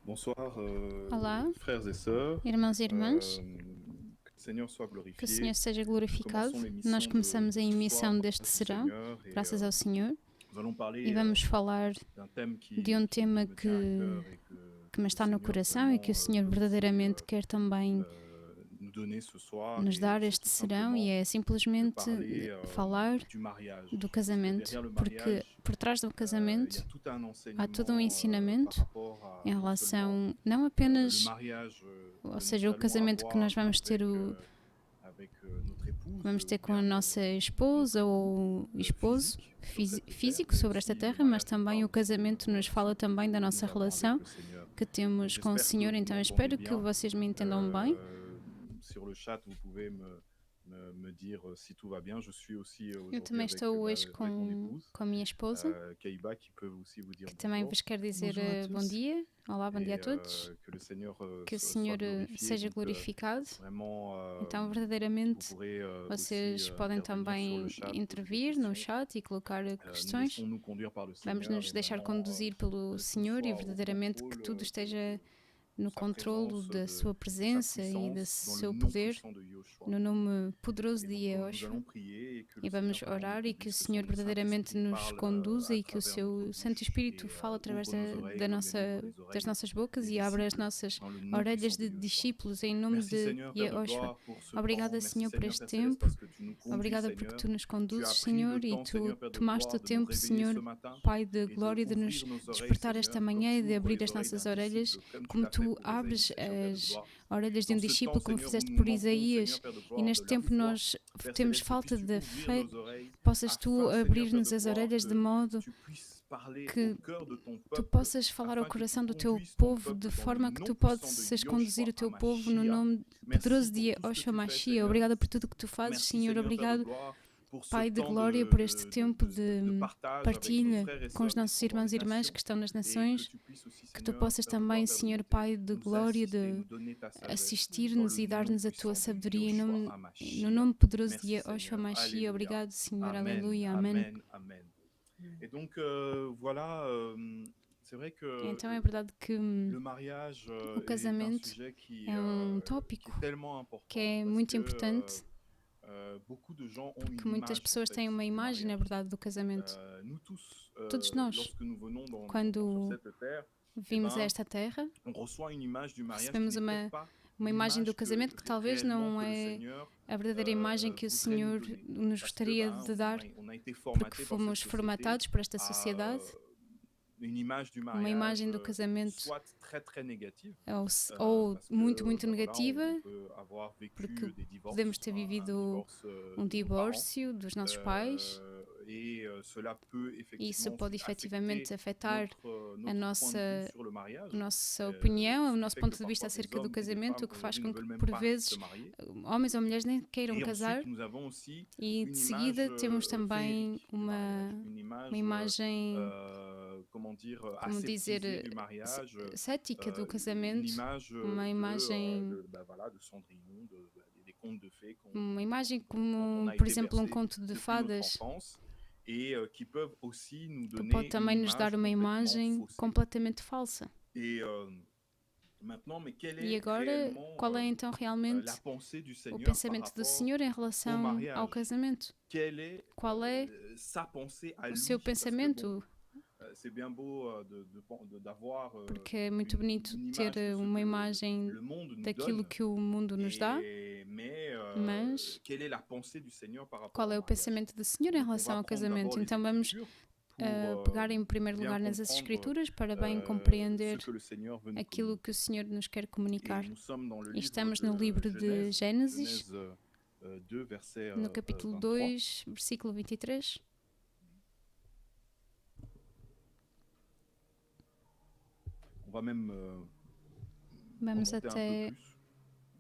Bonsoir, Olá, frères et sœurs. irmãos e irmãs, Que le Seigneur soit que o Senhor glorifié. seja Nous glorificado. commençons Nós l'émission começamos de a ce soir emissão deste grâce au serão, Seigneur et graças ao Senhor, nous allons e parler vamos falar d'un thème de um qui tema me tient à cœur et que me que le está no Seigneur coração e que o vraiment Senhor veut aussi verdadeiramente quer também nous donner ce soir. nos Et dar c'est este tout serão, e simplement é de simplesmente parler falar du mariage. do Parce que casamento, derrière le porque mariage, por trás do il y a casamento tout un há todo um enseignement par ensinamento rapport à em non seulement relação não le apenas, mariage ou que nous seja, o allons casamento que nós avoir vamos ter avec notre épouse vamos ter ou com a bien nossa notre esposa époux ou esposo physique sur cette terre, físico mais sobre esta aussi le terra, mas mariage nous também parle o aussi de casamento notre nos fala relation também da que nossa nous avons avec relação le Seigneur. que Donc temos com o j'espère que Senhor. vous Então eu m'entendez espero que bien. vocês me entendam bem. Sur le chat, vous pouvez me dire si tout va bien. Je suis aussi Eu aujourd'hui também estou hoje avec mon épouse, com a minha esposa, Keiba, qui peut aussi vous dire que também bonjour. vos quer dizer Bonjour à bom tous. dia. Olá, bom dia a Et todos. que le Seigneur Que o soit Senhor glorifié. seja Donc glorificado. vraiment, Então, vous verdadeiramente, pourrez aussi vocês podem intervenir sur le também chat, poser des intervir no questions. chat e colocar Nous questões. laissons-nous conduire par le Vamos Seigneur nos et deixar vraiment conduzir pelo que tout Senhor e soit au verdadeiramente que contrôle tudo esteja de no sa controlo présence, da sua de sa presença e do puissance, dans le seu nom poder, puissant de Yoshua. no nome poderoso Et de donc nous Yahushua. allons prier et que E le Seigneur vamos vraiment nous orar e que o conduise, que Senhor son verdadeiramente Saint-Esprit nos parle conduza à e que o travers notre seu Santo bouche Espírito et fale através ouvre nos oreilles da comme il ouvre les das oreilles nossas bocas des e abre as disciples, nossas dans le nom orelhas puissant de de Yoshua. discípulos em nome Merci de Seigneur, Père de Yahushua. gloire, pour ce temps. Obrigada, Merci Senhor, por Seigneur, este Père Céleste, tempo. parce que tu nous conduis, Obrigada porque Seigneur. tu nos Tu as conduzes, pris Senhor, le e temps, tu Seigneur, Père de tomaste o gloire, de nous tempo, réveiller ce Senhor, matin Pai de et glória, de nos d'ouvrir nos oreilles, despertar esta Seigneur, comme manhã e tu de ouvres abrir les as oreilles nossas d'un orelhas, disciple, comme tu como l'as fait tu pour Ésaïe, abres Seigneur, Père de as gloire. orelhas de Dans um ce temps, discípulo, como Seigneur, où fizeste nous por manquons, Seigneur, Isaías. Père de E gloire, de neste la tempo foi, nós Père temos Céleste, falta puisses-tu da ouvrir fé, nos oreilles, possas tu afin, Seigneur, Père abrir-nos de as gloire, orelhas de que modo tu puisses parler au que cœur de ton tu peuple, possas falar ao afin que tu coração do teu conduises ton povo de peuple dans le forma que nom tu puissant de possas conduzir Yoshua o teu povo no HaMashiach. nome Merci poderoso pour de tout ce que Yahushua tu fais, Mashiach. Seigneur. Obrigada por tudo que tu fazes, Merci Senhor. Seigneur, Père de Obrigado, gloire, pour ce Pai de temps glória, por este tempo de de partage avec nos partilha frères et com os sœurs qui nossos sont dans irmãos les e irmãs nations, que estão nas et que nações, tu puisses aussi, que tu Seigneur, possas Père de gloire, também, Père Senhor d'éviter, Pai de nous glória, assister, de nous donner ta sagesse dans assistir-nos le e nom dar-nos a tua puissant de sabedoria Yoshua no HaMashiach. nome poderoso de Merci Yahushua Seigneur, Mashiach. Alléluia. Obrigado, Senhor. Amen, Aleluia. Amém. Amen, Amen. Et donc voilà, c'est vrai que Então é verdade que le mariage o est un casamento sujet é tópico qui est tellement que important é parce muito que importante, beaucoup de gens ont porque une muitas image en pessoas fait têm uma du imagem, na mariage. verdade, do casamento. Nous tous, Todos nós, lorsque nous venons sur quando cette terre, eh vimos a ben, esta terra, on reçoit une image du mariage qui recebemos n'est peut-être pas uma une imagem do image casamento que talvez réellement não que le é Seigneur a verdadeira imagem que o voudrait nous Senhor donner. nos Parce que gostaria de dar, on a été porque formaté par cette fomos société formatados por esta à sociedade, une image du uma mariage imagem do casamento soit très très négative, ou parce muito, que muito ben voilà, negativa, on peut avoir vécu porque des divorces, podemos ter un vivido divorce um de nos parents, divórcio dos nossos pais, et cela peut e isso effectivement pode efetivamente afetar notre a point de vue nossa, sur le mariage, nossa opinião, ce o qui nosso fait que ponto de vista parfois des acerca do hommes et des casamento, femmes o que faz aujourd'hui ne com que, veulent même por pas se vezes, marier. homens ou mulheres nem queiram Et casar. ensuite, nous avons aussi E de une seguida image temos também féerique du mariage, uma imagem, comment dire, como dizer, aseptisée du mariage, cética do une casamento, image uma imagem, bah voilà, de Cendrillon, des contes de fées uma imagem dont on como, a por été exemplo, um bercé conto de depuis notre fadas, enfance, et qui peuvent aussi nous que pode donner une também nos dar image uma complètement imagem faussée. completamente falsa. Et maintenant, mais quelle E est agora, réellement qual é então realmente la pensée du o Seigneur par pensamento do rapport Senhor em au relação ao mariage? casamento? Quelle est Qual é sa pensée à o lui? seu Parce que bon, pensamento? c'est bien beau d'avoir Porque é muito bonito une ter image de ce uma que imagem le monde nous daquilo donne, que o mundo nos dá, mais mas quelle est la pensée du Seigneur par rapport qual au é o mariage? pensamento do Senhor em Donc on relação va ao prendre d'abord casamento? les Então vamos Écritures pour pegar em primeiro bien lugar nas comprendre Escrituras para bem ce compreender que le Seigneur veut nous aquilo que o Senhor nos quer comunicar. Et nous sommes dans le E livre estamos no livro de Gênesis, Genèse 2, verset no capítulo 23. 2, versículo 23. On va même Vamos remonter un até peu plus.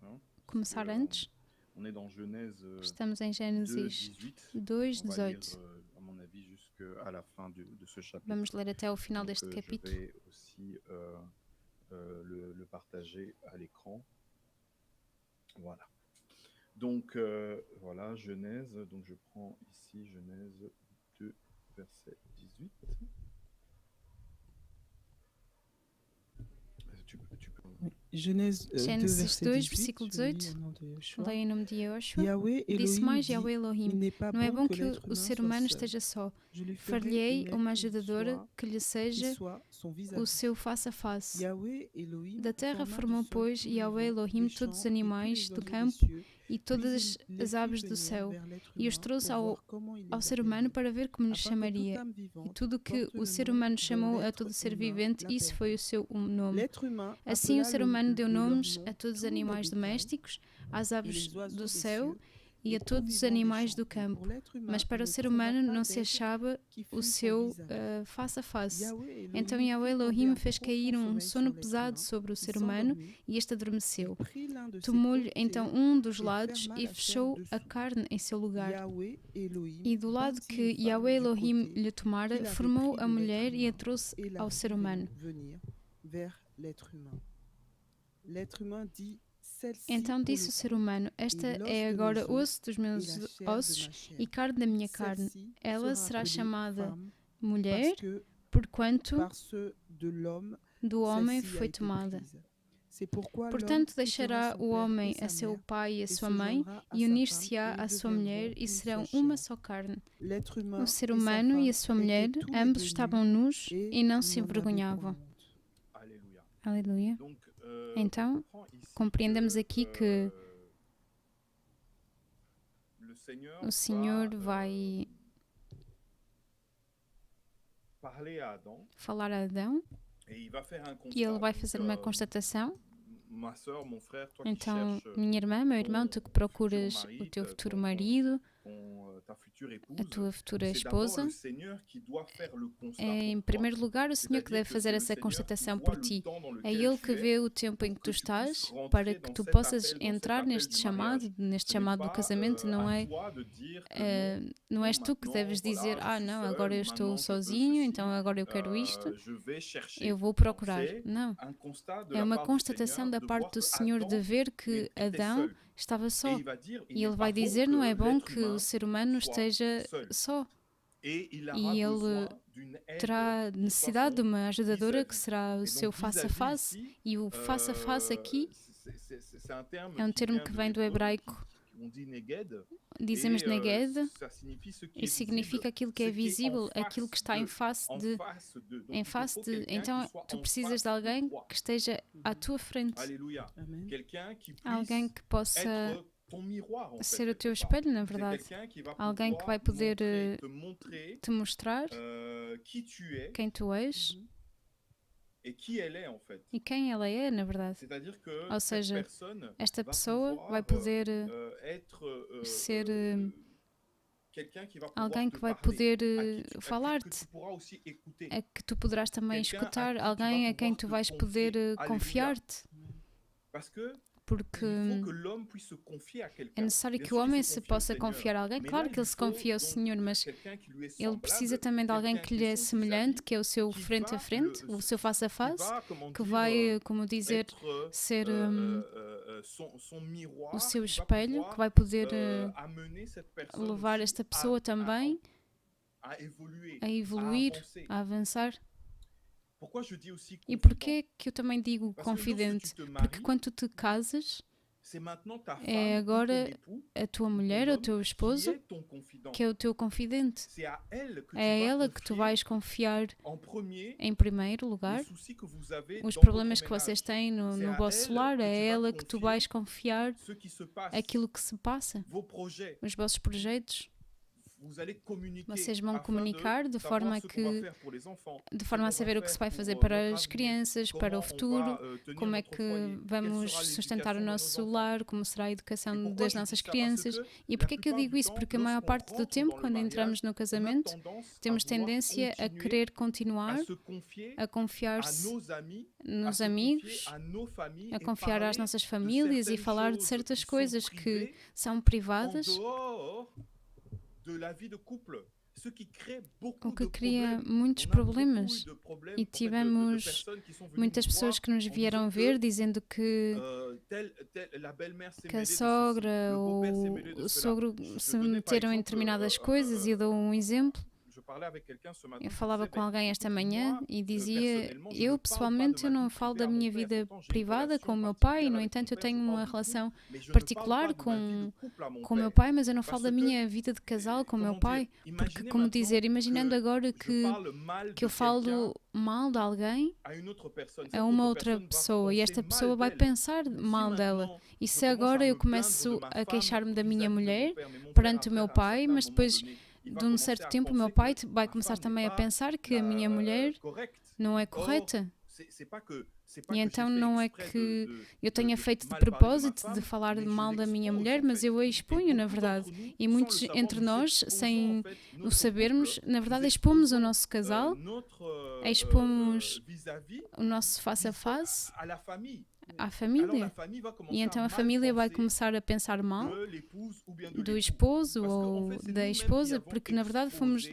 Hein, começar que, antes. on est dans Genèse Estamos em 2, Gênesis 18. 2, On va lire, 18. à mon avis, jusqu'à la fin de ce chapitre. Vamos ler até ao final Donc, deste capítulo. je vais aussi le partager à l'écran. Voilà. Donc, voilà, Genèse. Donc, je prends ici Genèse 2, verset 18. Genèse 2, Gênesis verset 2, 18, versículo je lis 18, au nom de Yeshua. leia em nome de Yoshua. Yahweh Disse Elohim mais dit, Yahweh il Elohim: n'est pas Não é bon bom que que l'être o humain ser soit humano seul. esteja só. Je lui ferai Far-lhe-ei une uma aide ajudadora que lhe qui seja soit son o vis-à-vis. seu face a face. Yahweh Elohim Da terra forma du formou, sol pois, tous les Yahweh vents Elohim des todos os champs et tous animais les do oiseaux des campo cieux, e puis todas il les as fit aves do venir céu, vers l'être e os humain trouxe pour voir comment il ao les ser humano appellerait, para ver como lhe afin que toute chamaria. âme E vivante tudo que porte o le ser nom humano dont chamou a l'être todo ser humain vivente, isso foi o l'appellerait. seu nome. L'être humain Assim, o appela ser humano deu de leur nomes a nom todos os tous les animais bétails domésticos, às et aves les oiseaux do des céu cieux e et a tout todos os vivant des animais champs. do Mais pour campo. l'être humain, Mas para il o ne ser trouva humano pas não se d'aide achava qui o fût son seu visage. face a face. Yahweh Então Elohim Yahweh fit tomber Elohim un fez profond cair um sommeil sono sur l'être pesado humain sobre o qui ser humano s'endormit. e este Il adormeceu. prit l'un de ses Tomou-lhe então côtés um dos et lados ferma e la chair fechou a dessous. carne em seu lugar. Yahweh Elohim E do lado bâtit que une femme Yahweh du Elohim côté lhe tomara, qu'il avait formou pris a de l'être mulher e a humain trouxe et la ao ser fit humano. venir vers l'être humain. L'être humain dit, celle-ci Então pour disse le o ser coup humano: est Esta l'os é de agora mes os osso dos et meus la chair de ossos ma chair. e carne da minha carne. Celle-ci Ela sera será appelée chamada femme mulher, parce que porquanto par ce de l'homme, do homem celle-ci a foi été tomada. prise. C'est pourquoi l'homme Portanto, quittera deixará son o père homem et a sa seu mère pai e a et sua se mãe joindra à e sa femme unir-se-á et à ils sua mulher deviendront e une serão seule uma chair. só carne. L'être O humain ser et sa humano e a femme sua mulher, étaient tous les ambos deux estavam nus nus et e não se n'en avaient point envergonhavam. honte. Alléluia. Aleluia. Donc, Então, on comprend ici compreendemos que aqui que le Seigneur o Senhor va vai parler à Adam falar a Adão et il va faire un e ele constat. vai Donc, fazer uma constatação. ma sœur, mon frère, toi qui Então, cherches minha irmã, meu irmão, tu que procuras o teu futuro marido, ta future a épouse, tua futura c'est d'abord esposa, le Seigneur qui doit faire le constat é em pour toi. primeiro lugar o Senhor que deve C'est-à-dire que fazer c'est le essa Seigneur qui constatação voit por le ti. temps dans É lequel Ele tu que es vê o tempo em que pour tu que tu puisses estás rentrer para que dans tu cet possas appel, dans cet entrar appel neste du chamado, mariage. neste Ce n'est chamado do pas casamento. Não à é, toi de dire que non, não és tu que maintenant, deves dizer: voilà, je suis não, seul, agora eu estou maintenant je veux sozinho, ceci, então agora eu quero isto, je vais chercher. eu vou Non, procurar. c'est Não. un constat de É la uma part du constatação Seigneur da de parte voir do que Senhor de Adam ver que Adão seul. estava Et só. il va dire, il E n'est ele pas vai bon dizer: que não é bom l'être que o humain ser humano soit esteja seul. só. Et il aura E ele besoin d'une aide terá qui soit necessidade de son uma ajudadora que vis-à-vis. será o Et seu donc face a vis-à-vis face. ici, E o face a face aqui c'est un terme é um qui termo vient que de vem do l'hébreu, hebraico. on dit neged, Dizemos et neged, ça signifie ce qui e est visible, significa aquilo que é ce qui est en visível, aquilo que face está em de, face en de. face de. Donc Em il te face faut de. quelqu'un qui Então, soit tu en precisas de face de alguém toi. que esteja à tua frente. Alléluia. Amen. Quelqu'un qui Alguém puisse que possa être ton miroir, en fait, ser o teu quelque part. espelho, na C'est verdade. quelqu'un qui va Alguém que vai pouvoir poder te montrer te mostrar qui tu es quem tu és et qui elle est, en fait. e quem ela é, na verdade. C'est-à-dire que Ou cette seja, personne esta va pessoa pouvoir vai poder être ser quelqu'un qui va alguém pouvoir que te vai parler, poder que tu falar-te, pourras aussi écouter. a que tu poderás também Quelqu'un à escutar, qui tu alguém vas a quem pouvoir tu te vais poder confier. Alléluia. confiar-te, Parce que porque il faut que l'homme puisse se confier à é quelqu'un. necessário Bien que o sûr, il homem se se confie au possa Seigneur. confiar a alguém. Mais Claro là, que il ele se faut confia ao donc Senhor, mas quelqu'un qui lui est ele semblable, precisa também de alguém quelqu'un que qui lhe est é son semelhante, vis-à-vis, que é o seu qui frente a va frente, o seu face a qui face, va, comment que dire, vai, como dizer, être ser son miroir, o seu qui va espelho, pouvoir que vai poder amener cette personne levar aussi esta pessoa também à évoluer, a à evoluir, avancer. a avançar. Pourquoi je dis aussi E confident? porquê que eu também digo Parce que lorsque confidente? tu te Porque maries, quando tu te casas, c'est maintenant ta femme é ou ton agora époux a tua ou mulher ton ou o homme teu qui esposo est ton confident. que é o teu confidente. C'est à elle que tu É a vas ela que tu confier vais confiar en premier em primeiro les lugar soucis que vous avez os dans problemas votre que vocês ménage. têm no C'est à vosso elle lar, que é a tu vas ela que tu confier vais confiar ce qui se passe, aquilo que se passa, vos projets. os vossos projetos. Vous allez communiquer Vocês vão afin comunicar de savoir forma ce qu'on va que faire pour les enfants, de ce forma a qu'on va saber o que faire se vai pour, fazer notre para as avenir, crianças, para comment o on futuro, va, tenir como é notre que foyer, quelle vamos sera sustentar o l'éducation de nos nosso enfants. lar, como será a Et educação pourquoi das je dis nossas ça? Parce crianças. que E la porquê que eu plupart digo du isso? temps, Porque a maior lorsqu'on parte do rentre tempo, dans le quando entramos mariage, no on a casamento, tendance à temos vouloir tendência a continuer querer à continuar se confier a à confiar-se nos amis, à nos se confier amigos, à nos familles a et confiar às parler nossas de famílias e certaines falar de choses certas qui sont coisas que privées são en privadas, dehors de la vie de couple. Ce qui crée o beaucoup que de cria problèmes. muitos On a beaucoup eu problemas. de problèmes E en fait, de tivemos personnes qui sont venues muitas nous pessoas voir que nos en vieram disant ver dizendo que la belle-mère s'est que a mêlée de ceci, sogra le beau-père s'est ou mêlé de o cela. sogro Je se donnais par meteram em exemple determinadas coisas e eu dou um exemplo. je Eu falava com alguém esta manhã e dizia, eu pessoalmente eu não falo da minha vida privada com o meu pai, no entanto eu tenho uma relação particular com o meu pai, mas eu não falo da minha vida de casal com o meu pai, porque como dizer, imaginando agora que eu falo mal de alguém a uma outra pessoa e esta pessoa vai pensar mal dela. E se agora eu começo a queixar-me da minha mulher perante o meu pai, mas depois de um certo tempo o meu pai vai começar também a pensar que a minha mulher não é correta. E então não é que eu tenha feito de propósito de falar mal da minha mulher, mas eu a exponho, na verdade. E muitos entre nós, sem o sabermos, na verdade expomos o nosso casal, expomos o nosso face a face à família. E então a família vai começar a pensar mal do esposo ou da esposa, porque na verdade fomos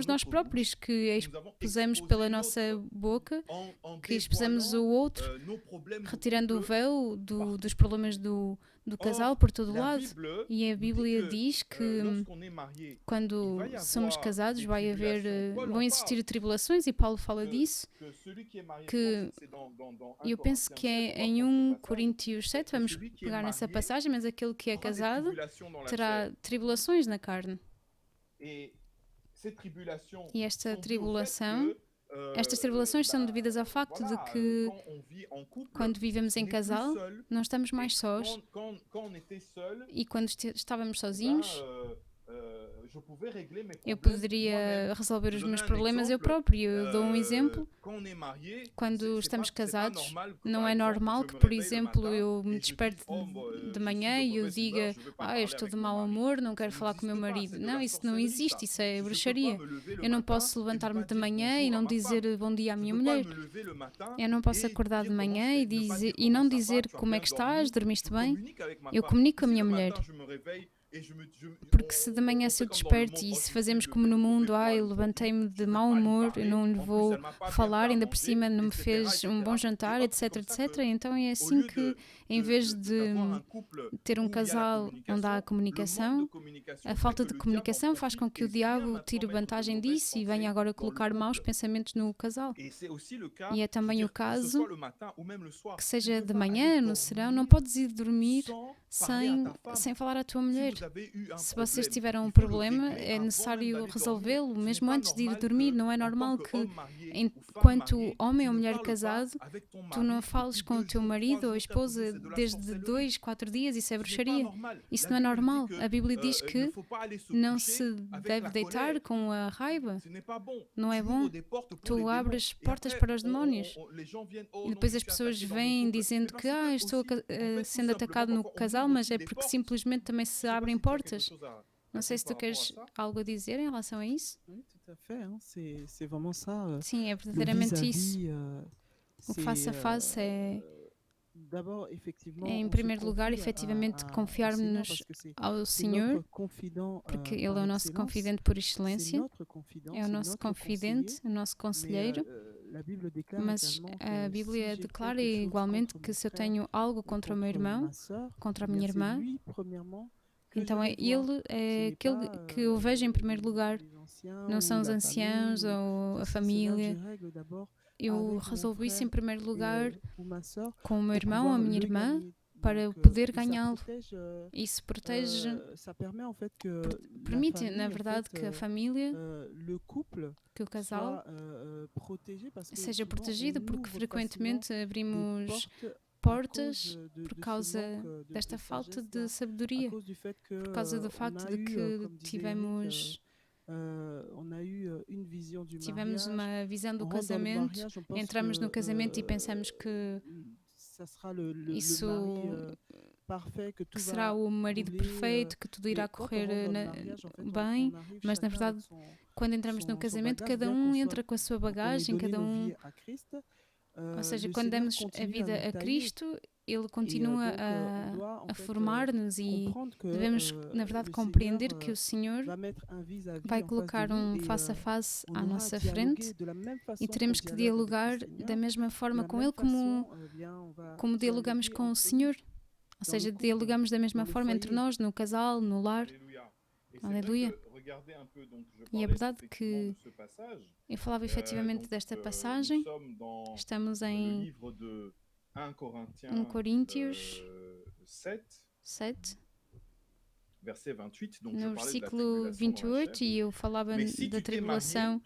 nós próprios que expusemos pela nossa boca, que expusemos o outro, retirando o véu dos problemas do casal por todo lado. E a Bíblia diz que quando somos casados vão existir tribulações, e Paulo fala disso, que eu penso que é em 1 Coríntios 7, vamos pegar nessa passagem, mas aquele que é casado terá tribulações na carne. E estas tribulações são devidas ao facto de que quando vivemos em casal, não estamos mais sós. E quando estávamos sozinhos, eu poderia resolver os meus problemas eu próprio. Eu dou um exemplo. Quando estamos casados, não é normal que, por exemplo, eu me desperte de manhã e eu diga eu estou de mau humor, não quero falar com o meu marido. Não, isso não existe, isso é bruxaria. Eu não posso levantar-me de manhã e não dizer bom dia à minha mulher. Eu não posso acordar de manhã e não dizer como é que estás, dormiste bem. Eu comunico com a minha mulher. Porque se de manhã se eu desperto e se fazemos como no mundo, eu levantei-me de mau humor, eu não lhe vou falar, ainda por cima não me fez um bom jantar, etc, etc. Então é assim que, em vez de ter um casal onde há comunicação, a falta de comunicação faz com que o diabo tire vantagem disso e venha agora colocar maus pensamentos no casal. E é também o caso que seja de manhã, no serão, não podes ir dormir sem falar à tua mulher. Se vocês tiveram um problema, é necessário resolvê-lo, mesmo antes de ir dormir. Não é normal que, enquanto homem ou mulher casado, tu não fales com o teu marido ou esposa desde 2, 4 dias. Isso é bruxaria. Isso não é normal. A Bíblia diz que não se deve deitar com a raiva. Não é bom. Tu abres portas para os demónios. E depois as pessoas vêm dizendo que estou sendo atacado no casal, mas é porque simplesmente também se abrem portas. Não sei se tu queres algo a dizer em relação a isso. Oui, tout à fait. C'est vraiment ça. Sim, é verdadeiramente isso. O face a face em primeiro lugar, efetivamente, confiarmos ao Senhor, porque Ele é o nosso confidente por excelência, é o nosso confidente, o nosso conselheiro, mas a Bíblia declara igualmente que se eu tenho algo contra o meu irmão, contra a minha irmã, então Ele é aquele que eu vejo em primeiro lugar, não são os anciãos ou a família. Eu resolvo isso em primeiro lugar com o meu irmão, a minha irmã, para poder ganhá-lo. Isso protege, permite, na verdade, que a família, que o casal seja protegido, porque frequentemente abrimos portas por causa desta falta de sabedoria, por causa do facto de que tivemos uma visão do casamento, entramos no casamento e pensamos que isso que será o marido perfeito, que tudo irá correr bem, mas na verdade, quando entramos no casamento, cada um entra com a sua bagagem, ou seja, quando damos a vida a Cristo, Ele continua a formar-nos e devemos, na verdade, compreender que o Senhor vai colocar um face a face à nossa frente e teremos que dialogar da mesma forma com Ele como dialogamos com o Senhor. Ou seja, dialogamos da mesma forma entre nós, no casal, no lar. Aleluia. E é verdade que eu falava efetivamente desta passagem. Estamos em 1 Coríntios 7, no versículo 28, e eu falava da tribulação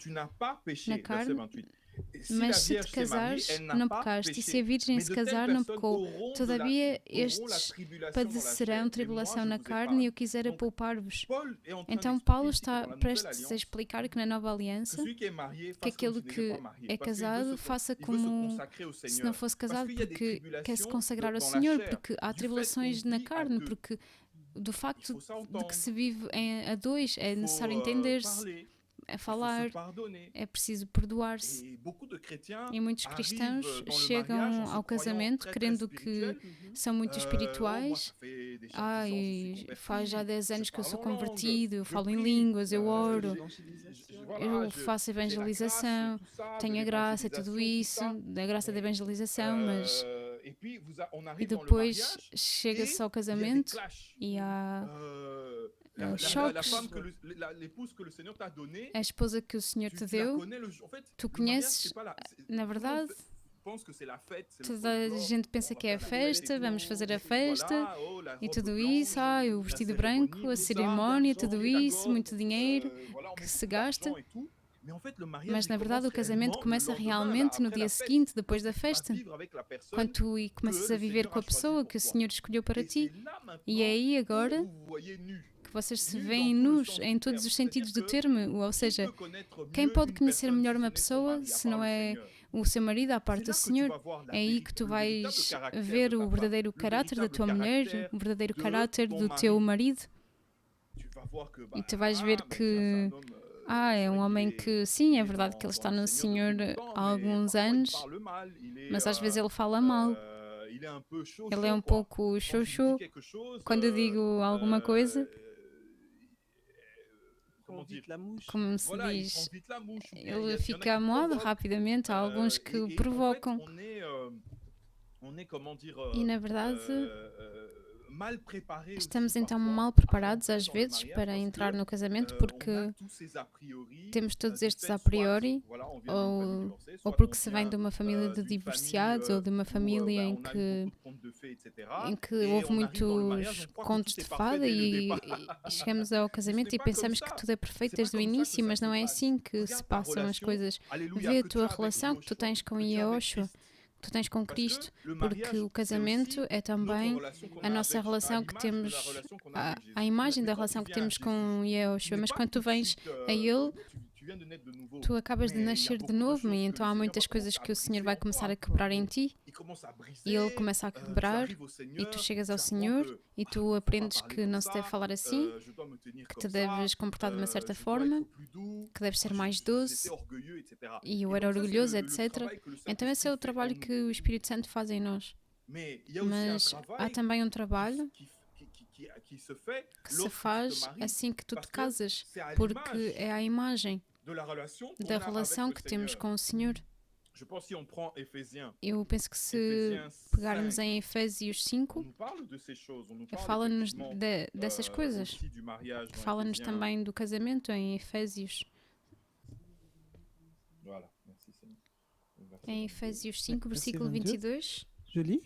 na carne. Mas se te casares, não pecaste, e se a virgem se casar, não pecou. Todavia, estes padecerão tribulação na carne, e eu quisera poupar-vos. Então, Paulo está prestes a explicar que na nova aliança, que aquele que é casado faça como se não fosse casado, porque quer se consagrar ao Senhor, porque há tribulações na carne, porque do facto de que se vive a dois, é necessário entender-se, a falar, é preciso perdoar-se. E muitos cristãos chegam ao casamento querendo que são muito espirituais. Faz já 10 anos que eu sou convertido, eu falo em línguas, eu oro, eu faço evangelização, tenho a graça e tudo isso, a graça da evangelização, mas... E depois chega-se ao casamento e há choques. A esposa que o Senhor te deu, tu conheces, na verdade, toda a gente pensa que é a festa, vamos fazer a festa e tudo isso, o vestido branco, a cerimónia, tudo isso, muito dinheiro que se gasta. Mas na verdade o casamento começa realmente no dia seguinte, depois da festa, quando tu começas a viver com a pessoa que o Senhor escolheu para ti. E é aí agora que vocês se veem nus em todos os sentidos do termo, ou seja, quem pode conhecer melhor uma pessoa se não é o seu marido à parte do Senhor? É aí que tu vais ver o verdadeiro caráter da tua mulher, o verdadeiro caráter do teu marido, e tu vais ver que é um homem que, sim, é verdade que ele está no Senhor há alguns anos, mas às vezes ele fala mal. Ele é um pouco xoxo quando eu digo alguma coisa. Como se diz, ele fica amuado rapidamente. Há alguns que o provocam. E na verdade... Estamos então mal preparados às vezes para entrar no casamento porque temos todos estes a priori, ou porque se vem de uma família de divorciados ou de uma família em que houve muitos contos de fada e chegamos ao casamento e pensamos que tudo é perfeito desde o início, mas não é assim que se passam as coisas. Vê a tua relação que tu tens com Yahushua, tu tens com Cristo, porque o casamento é também a nossa relação que temos, a imagem da relação que temos com Yahushua, mas quando tu vens a Ele, tu acabas de nascer de novo, e então há muitas coisas que o Senhor vai começar a quebrar em ti, e Ele começa a quebrar, e tu chegas ao Senhor, e tu aprendes que não se deve falar assim, que te deves comportar de uma certa forma, que deves ser mais doce, e eu era orgulhoso, etc. Então esse é o trabalho que o Espírito Santo faz em nós. Mas há também um trabalho que se faz assim que tu te casas, porque é a imagem da relação que temos com o Senhor. Eu penso que se pegarmos em Efésios 5, fala-nos dessas coisas. Fala-nos também do casamento em Efésios. Em Efésios 5, versículo 22. Je lis.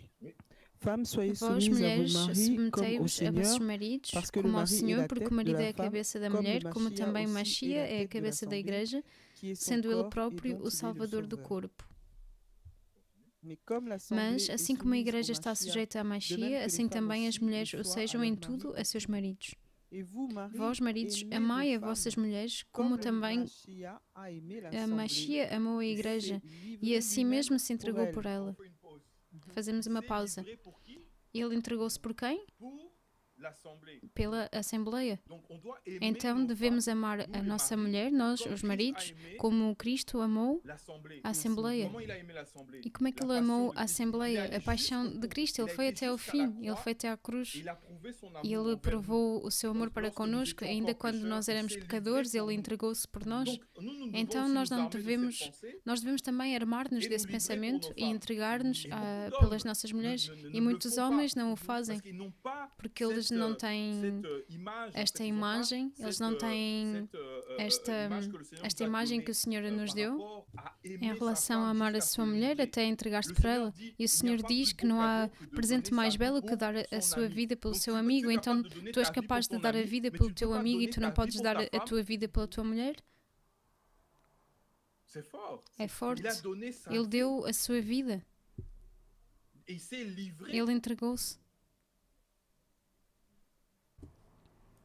Femmes, soyez Vós, soumises à mulheres, vos maris comme au submetei-vos a vossos Seigneur, maridos, parce que le como ao mari est Senhor, la porque tête o marido de é la a femme, cabeça da comme mulher, le como Machia também aussi Machia est la é a tête de cabeça da l'assemblée, igreja, qui est son sendo ele corps et próprio dont o il est le salvador do sauveur. corpo. Mais comme l'assemblée Mas, est assim como a soumise au igreja está Machia, sujeita a de même Machia, que les assim femmes também as aussi mulheres le o soient sejam à em leur tudo mari. a seus maridos. Et vous, maris, Vós, maridos, aimez amai vos a vossas femmes, mulheres, comme como le também Machia a aimé a l'assemblée Machia amou a et igreja s'est e livré a si lui-même mesmo se pour entregou elle. por ela. Fazemos uma pausa. Ele entregou-se por quem? Pela Assembleia. Então devemos amar a nossa mulher, nós, os maridos, como Cristo amou a Assembleia. E como é que ele amou a Assembleia? A paixão de Cristo. Ele foi até ao fim, ele foi até à cruz. E ele provou o seu amor para connosco, ainda quando nós éramos pecadores, ele entregou-se por nós. Então nós devemos também armar-nos desse pensamento e entregar-nos pelas nossas mulheres. E muitos homens não o fazem, porque eles eles não têm esta imagem, eles não têm esta imagem que o Senhor nos deu em relação a amar a sua mulher até entregar-se por ela. E o Senhor diz que não há presente mais belo que dar a sua vida pelo seu amigo. Então tu és capaz de dar a vida pelo teu amigo e tu não podes dar a tua vida pela tua mulher? É forte. Ele deu a sua vida. Ele entregou-se.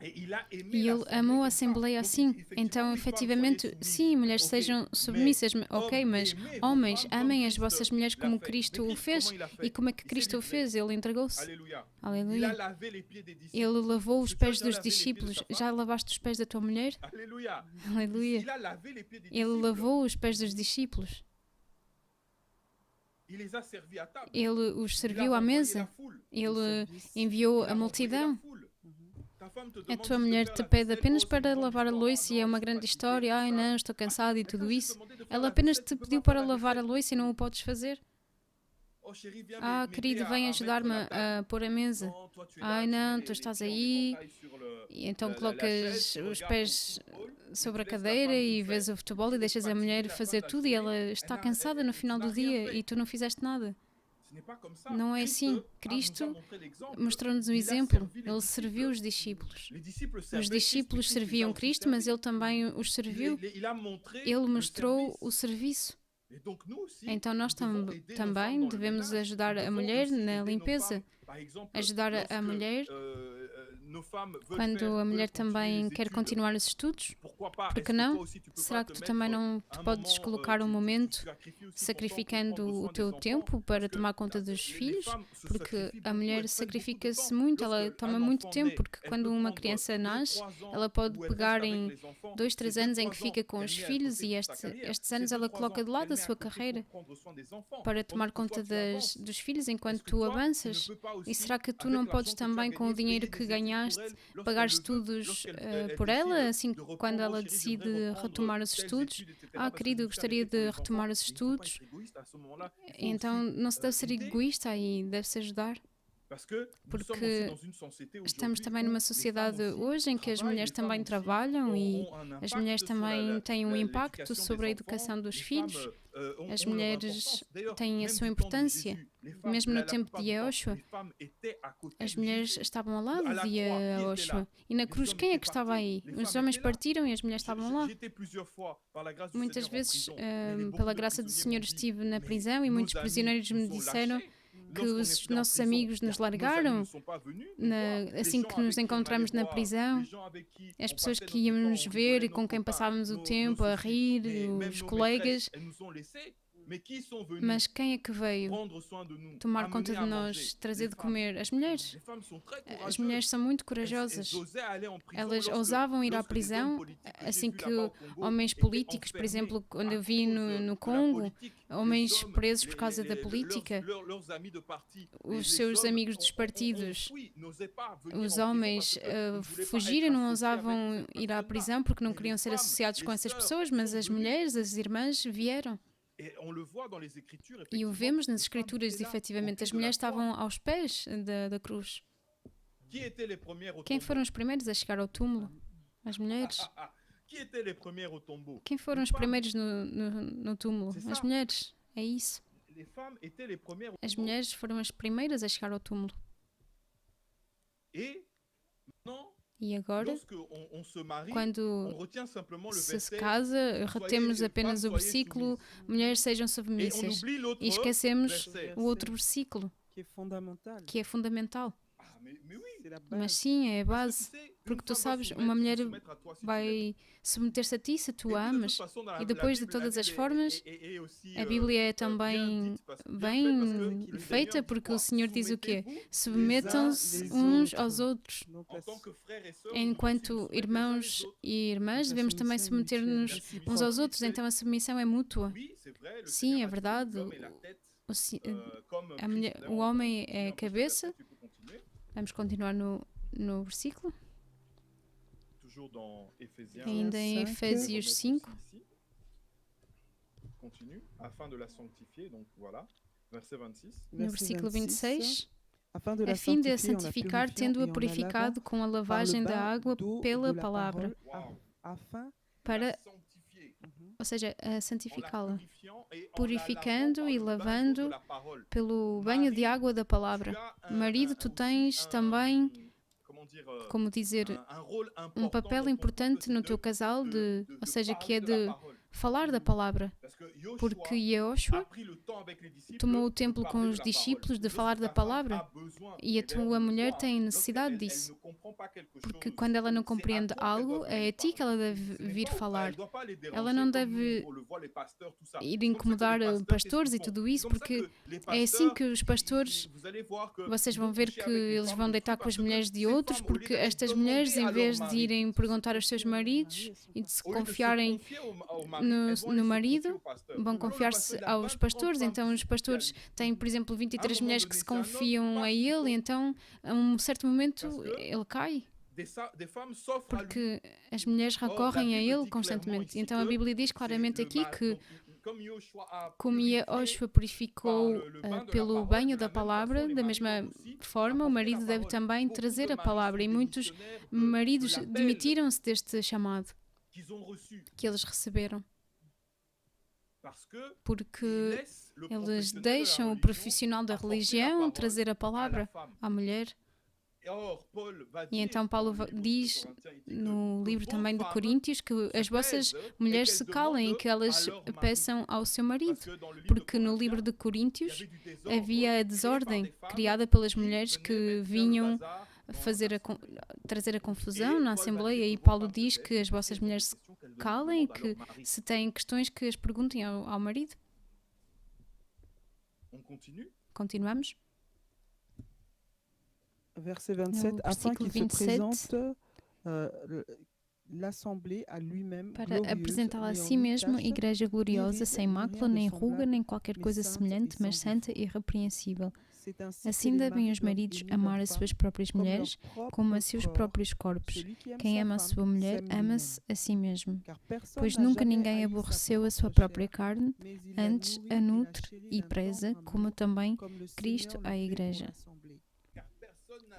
E ele amou a Assembleia assim. Então, efetivamente, sim, mulheres sejam submissas, ok, mas homens, amem as vossas mulheres como Cristo o fez. E como é que Cristo o fez? Ele entregou-se. Aleluia. Ele lavou os pés dos discípulos. Já lavaste os pés da tua mulher? Aleluia. Ele lavou os pés dos discípulos. Ele os serviu à mesa. Ele enviou a multidão. A tua mulher te pede apenas para lavar a louça e é uma grande história. Ai não, estou cansada e tudo isso. Ela apenas te pediu para lavar a louça e não o podes fazer. Ah, querido, vem ajudar-me a pôr a mesa. Ai não, tu estás aí. E então colocas os pés sobre a cadeira e vês o futebol e deixas a mulher fazer tudo e ela está cansada no final do dia e tu não fizeste nada. Não é assim. Cristo mostrou-nos um exemplo. Ele serviu os discípulos. Os discípulos serviam Cristo, mas ele também os serviu. Ele mostrou o serviço. Então nós também devemos ajudar a mulher na limpeza. Ajudar a mulher quando a mulher também quer continuar os estudos. Por que não? Será que tu também não te podes colocar um momento sacrificando o teu tempo para tomar conta dos filhos? Porque a mulher sacrifica-se muito, ela toma muito tempo, porque quando uma criança nasce, ela pode pegar em 2, 3 anos em que fica com os filhos e estes anos ela coloca de lado a sua carreira para tomar conta dos filhos enquanto tu avanças. E será que tu não podes também, com o dinheiro que ganhaste, pagar estudos por ela, assim quando ela decide retomar os estudos? Ah, querido, eu gostaria de retomar os estudos. Então não se deve ser egoísta e deve-se ajudar. Porque estamos também numa sociedade hoje em que as mulheres também trabalham e as mulheres também têm um impacto sobre a educação dos filhos. As mulheres têm a sua importância. Mesmo no tempo de Yahushua, as mulheres estavam ao lado de Yahushua. E na cruz, quem é que estava aí? Os homens partiram e as mulheres estavam lá. Muitas vezes, pela graça do Senhor, estive na prisão e muitos prisioneiros me disseram que os nossos amigos nos largaram assim que nos encontramos na prisão. As pessoas que íamos ver e com quem passávamos o tempo a rir, os colegas. Mas quem é que veio tomar conta de nós, trazer de comer? As mulheres. As mulheres são muito corajosas. Elas ousavam ir à prisão, assim que homens políticos, por exemplo, quando eu vi no Congo, homens presos por causa da política, os seus amigos dos partidos, os homens fugiram, não ousavam ir à prisão porque não queriam ser associados com essas pessoas, mas as mulheres, as irmãs, vieram. E o vemos nas Escrituras, efetivamente, as mulheres estavam aos pés da cruz. Quem foram os primeiros a chegar ao túmulo? As mulheres. Quem foram os primeiros no túmulo? As mulheres. É isso. As mulheres foram as primeiras a chegar ao túmulo. E agora, quando se casa, retemos apenas o versículo mulheres sejam submissas e esquecemos o outro versículo que é fundamental. Mas sim, é a base. Porque tu sabes, uma mulher vai submeter-se a ti se tu a amas. E depois, de todas as formas, a Bíblia é também bem feita, porque o Senhor diz o quê? Submetam-se uns aos outros. Enquanto irmãos e irmãs, devemos também submeter-nos uns aos outros. Então a submissão é mútua. Sim, é verdade. O homem é a cabeça. Vamos continuar no versículo. Ainda em Efésios 5. No versículo 26. a fim de a santificar, tendo-a purificado com a lavagem da água pela palavra, para, ou seja, a santificá-la, purificando e lavando pelo banho de água da palavra. Marido, tu tens também, como dizer, um papel importante no teu casal, ou seja, que é de falar da palavra, porque Yehoshua tomou o tempo com os discípulos de falar da palavra e a tua mulher tem necessidade disso, porque quando ela não compreende algo, é a ti que ela deve vir falar. Ela não deve ir incomodar pastores e tudo isso, porque é assim que os pastores, vocês vão ver que eles vão deitar com as mulheres de outros, porque estas mulheres, em vez de irem perguntar aos seus maridos e de se confiarem no marido, vão confiar-se aos pastores. Então os pastores têm, por exemplo, 23 mulheres que se confiam a ele, e então a um certo momento ele cai, porque as mulheres recorrem a ele constantemente. Então a Bíblia diz claramente aqui que, como Yehoshua purificou pelo banho da palavra, da mesma forma o marido deve também trazer a palavra, e muitos maridos demitiram-se deste chamado que eles receberam, porque eles deixam o profissional da religião trazer a palavra à mulher. E então Paulo diz no livro também de Coríntios que as vossas mulheres se calem e que elas peçam ao seu marido, porque no livro de Coríntios havia a desordem criada pelas mulheres que vinham trazer a confusão na Assembleia, e Paulo diz que as vossas mulheres se calem e que se têm questões que as perguntem ao marido. Continuamos? Verset 27, afin qu'il se présente l'assemblée à lui-même para apresentá-la a si mesmo, igreja gloriosa, sem mácula, nem ruga, nem qualquer coisa semelhante, mas santa e irrepreensível. Assim devem os maridos amar as suas próprias mulheres como a seus próprios corpos. Quem ama a sua mulher, ama-se a si mesmo. Pois nunca ninguém aborreceu a sua própria carne, antes a nutre e preza, como também Cristo à igreja.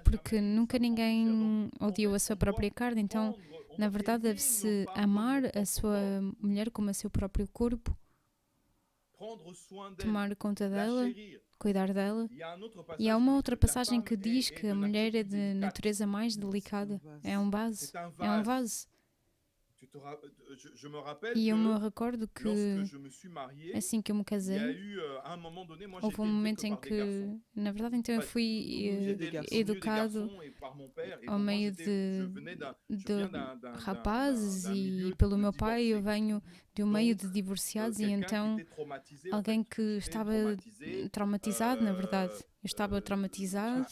Porque nunca ninguém odiou a sua própria carne, então, na verdade, deve-se amar a sua mulher como a seu próprio corpo, tomar conta dela, cuidar dela. E há uma outra passagem que diz que a mulher é de natureza mais delicada. É um vaso. É um vaso. E eu me recordo que, assim que eu me casei, houve um momento em que, na verdade, então eu fui educado ao meio de rapazes, e pelo meu pai eu venho de um meio de divorciados, e então alguém que estava traumatizado, na verdade. Eu estava traumatizado,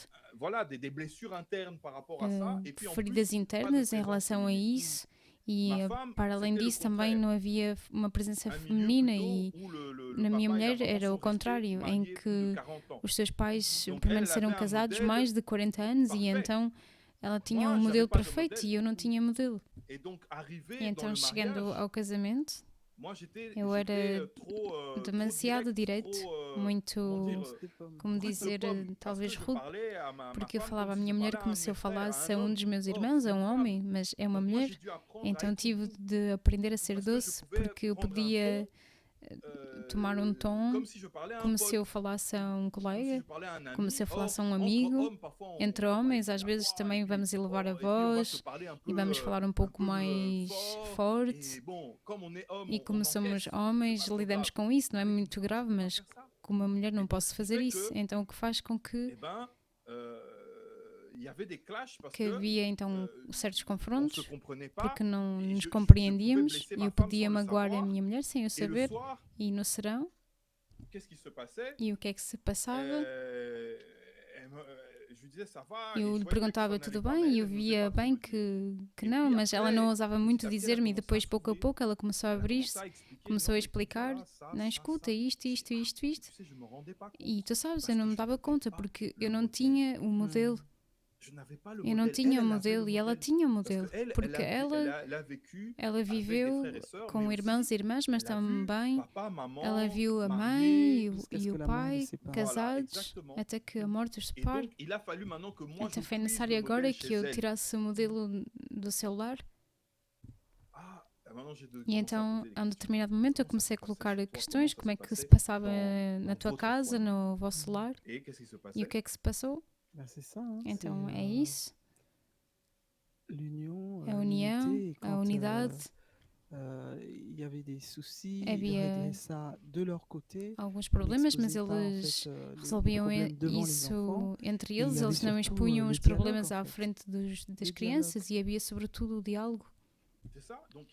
feridas internas em relação a isso. E para além disso também não havia uma presença feminina, e na minha mulher era o contrário, em que os seus pais permaneceram casados mais de 40 anos, e então ela tinha um modelo perfeito e eu não tinha modelo. E então, chegando ao casamento, eu era demasiado direto, muito, como dizer, talvez rude, porque eu falava à minha mulher como se eu falasse a um dos meus irmãos, a um homem, mas é uma mulher. Então tive de aprender a ser doce, porque eu podia tomar um tom como se eu falasse a um colega, como se eu falasse a um amigo. Entre homens, às vezes também vamos elevar a voz e vamos falar um pouco mais forte. E como somos homens, lidamos com isso, não é muito grave, mas como uma mulher não posso fazer isso. Então o que faz com que havia então certos confrontos, porque não nos compreendíamos, e eu podia magoar a minha mulher sem eu saber. E no serão, e o que é que se passava? Eu lhe perguntava tudo bem, e eu via bem que não, mas ela não ousava muito dizer-me, e depois, pouco a pouco, ela começou a abrir-se, começou a explicar: não, escuta, isto. E tu sabes, eu não me dava conta, porque eu não tinha o modelo. Eu não tinha o modelo e ela tinha o modelo, porque ela viveu com irmãos e irmãs, mas também ela viu a mãe e o pai casados até que a morte os separe. Então foi necessário agora que eu tirasse o modelo do celular. E então, a um determinado momento, eu comecei a colocar questões, como é que se passava na tua casa, no vosso lar, e o que é que se passou. Então, é isso. A união, a unidade. Havia alguns problemas, mas eles resolviam isso entre eles. Eles não expunham os problemas à frente das crianças e havia, sobretudo, o diálogo.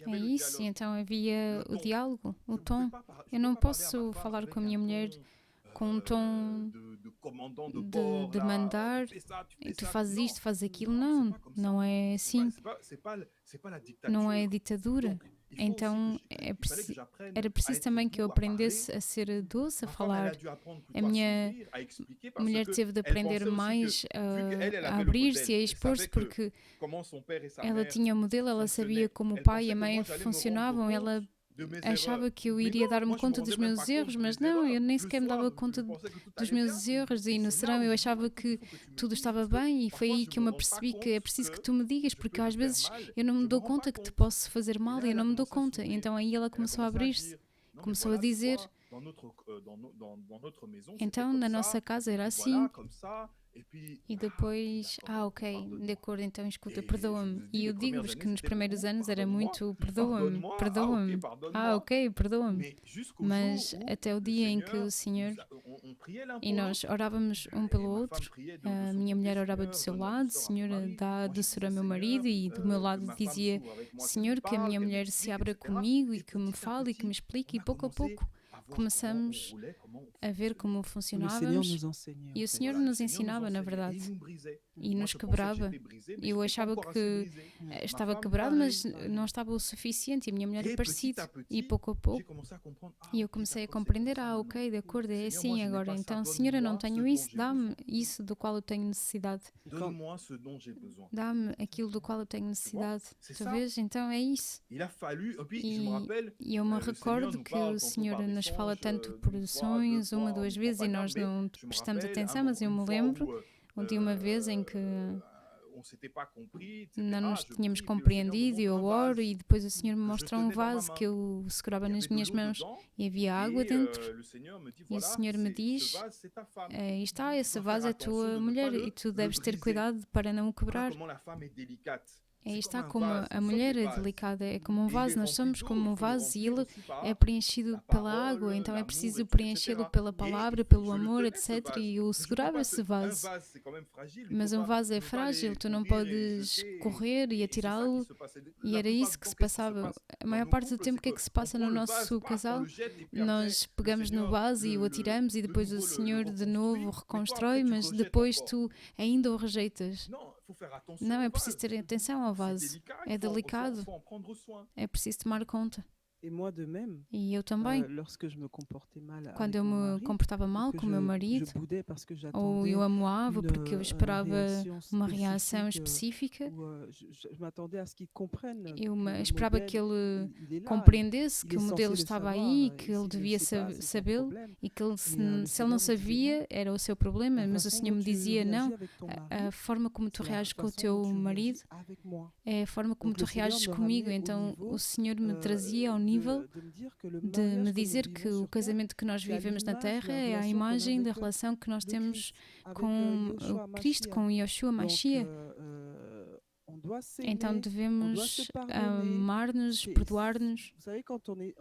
É isso, então havia o diálogo, o tom. Eu não posso falar com a minha mulher com um tom de mandar, e tu fazes isto, fazes aquilo. Não, não é assim. Não é ditadura. Então era preciso também que eu aprendesse a ser doce, a falar. A minha mulher teve de aprender mais a abrir-se e a expor-se, porque ela tinha o modelo, ela sabia como o pai e a mãe funcionavam, ela achava que eu iria dar-me conta dos meus erros, mas não, eu nem sequer me dava conta dos meus erros, e no serão eu achava que tudo estava bem, e foi aí que eu me apercebi que é preciso que tu me digas, porque às vezes eu não me dou conta que te posso fazer mal e eu não me dou conta. E então aí ela começou a abrir-se, começou a dizer. Então na nossa casa era assim. E depois, ok, de acordo, então escuta, perdoa-me. E eu digo-vos que nos primeiros anos era muito perdoa-me, perdoa-me. Ok, perdoa-me. Mas até o dia em que o Senhor, e nós orávamos um pelo outro, a minha mulher orava do seu lado, Senhor, dá doçura ao meu marido, e do meu lado dizia, Senhor, que a minha mulher se abra comigo e que me fale e que me explique, e pouco a pouco começamos a ver como funcionávamos, e o Senhor nos ensinava, na verdade, e nos quebrava. Eu achava que estava quebrado, mas não estava o suficiente, e a minha mulher é parecida, e pouco a pouco e eu comecei a compreender, ok, de acordo, é assim agora, então, Senhor, eu não tenho isso, dá-me isso do qual eu tenho necessidade, dá-me aquilo do qual eu tenho necessidade, tu vês, então é isso. E eu me recordo que o Senhor nos fala tanto por sonhos, uma, duas vezes, e nós não prestamos atenção, mas eu me lembro de uma vez em que não nos tínhamos compreendido, e eu oro, e depois o Senhor me mostra um vaso que eu segurava nas minhas mãos e havia água dentro, e o Senhor me diz, aí está, esse vaso é a tua mulher e tu deves ter cuidado para não o quebrar. Aí está, como a mulher é delicada, é como um vaso, nós somos como um vaso, e ele é preenchido pela água, então é preciso preenchê-lo pela palavra, pelo amor, etc. E eu segurava esse vaso, mas um vaso é frágil, tu não podes correr e atirá-lo, e era isso que se passava. A maior parte do tempo, o que é que se passa no nosso casal? Nós pegamos no vaso e o atiramos, e depois o Senhor de novo reconstrói, mas depois tu ainda o rejeitas. Não, é preciso ter atenção ao vaso. É delicado. É preciso tomar conta. E eu também, quando eu me comportava mal com o meu marido, ou eu amoava porque eu esperava uma reação específica, eu esperava que ele compreendesse que o modelo estava aí e que ele devia sabê-lo, e que ele, se ele não sabia, era o seu problema, mas o Senhor me dizia, não, a forma como tu reages com o teu marido é a forma como tu reages comigo. Então o Senhor me trazia ao nível de me dizer que o casamento que nós vivemos na Terra é a imagem da relação que nós temos com o Cristo, com o Yeshua Mashiach. Então devemos amar-nos, perdoar-nos.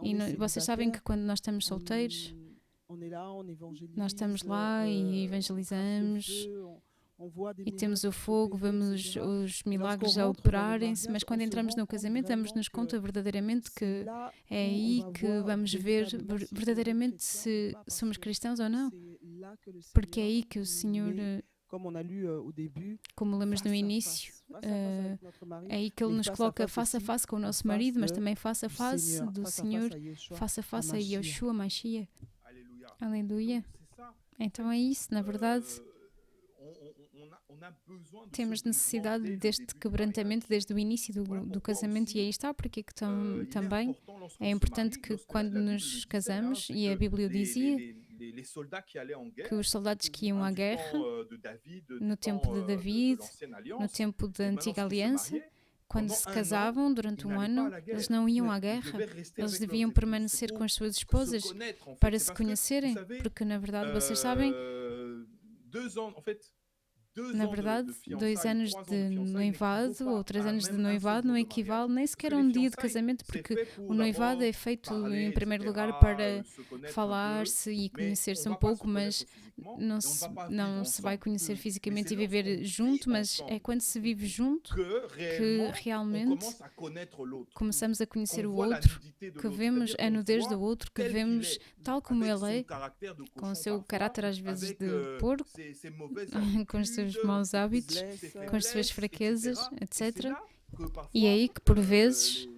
E vocês sabem que quando nós estamos solteiros, nós estamos lá e evangelizamos, e temos o fogo, vemos os milagres a operarem-se, mas quando entramos no casamento, damos-nos conta verdadeiramente que é aí que vamos ver verdadeiramente se somos cristãos ou não, porque é aí que o Senhor, como lemos no início, é aí que Ele nos coloca face a face com o nosso marido, mas também face a face do Senhor, face a Yeshua Mashiach. Aleluia. Então é isso, na verdade. Temos necessidade deste quebrantamento desde o início do casamento, e aí está porque que também é importante que quando nos casamos, e a Bíblia dizia que os soldados que iam à guerra no tempo de David, no tempo da Antiga Aliança, quando se casavam durante um ano, eles não iam à guerra, eles deviam permanecer com as suas esposas para se conhecerem, porque na verdade vocês sabem, na verdade, 2 anos de noivado ou 3 anos de noivado não equivale nem sequer a um dia de casamento, porque o noivado é feito em primeiro lugar para falar-se e conhecer-se um pouco, mas não se vai conhecer fisicamente e viver junto, mas é quando se vive junto que realmente começamos a conhecer o outro, que vemos a nudez do outro, que vemos tal como ele é, com o seu caráter às vezes de porco, com os seus maus hábitos, com as suas fraquezas, etc. E é aí que, por vezes,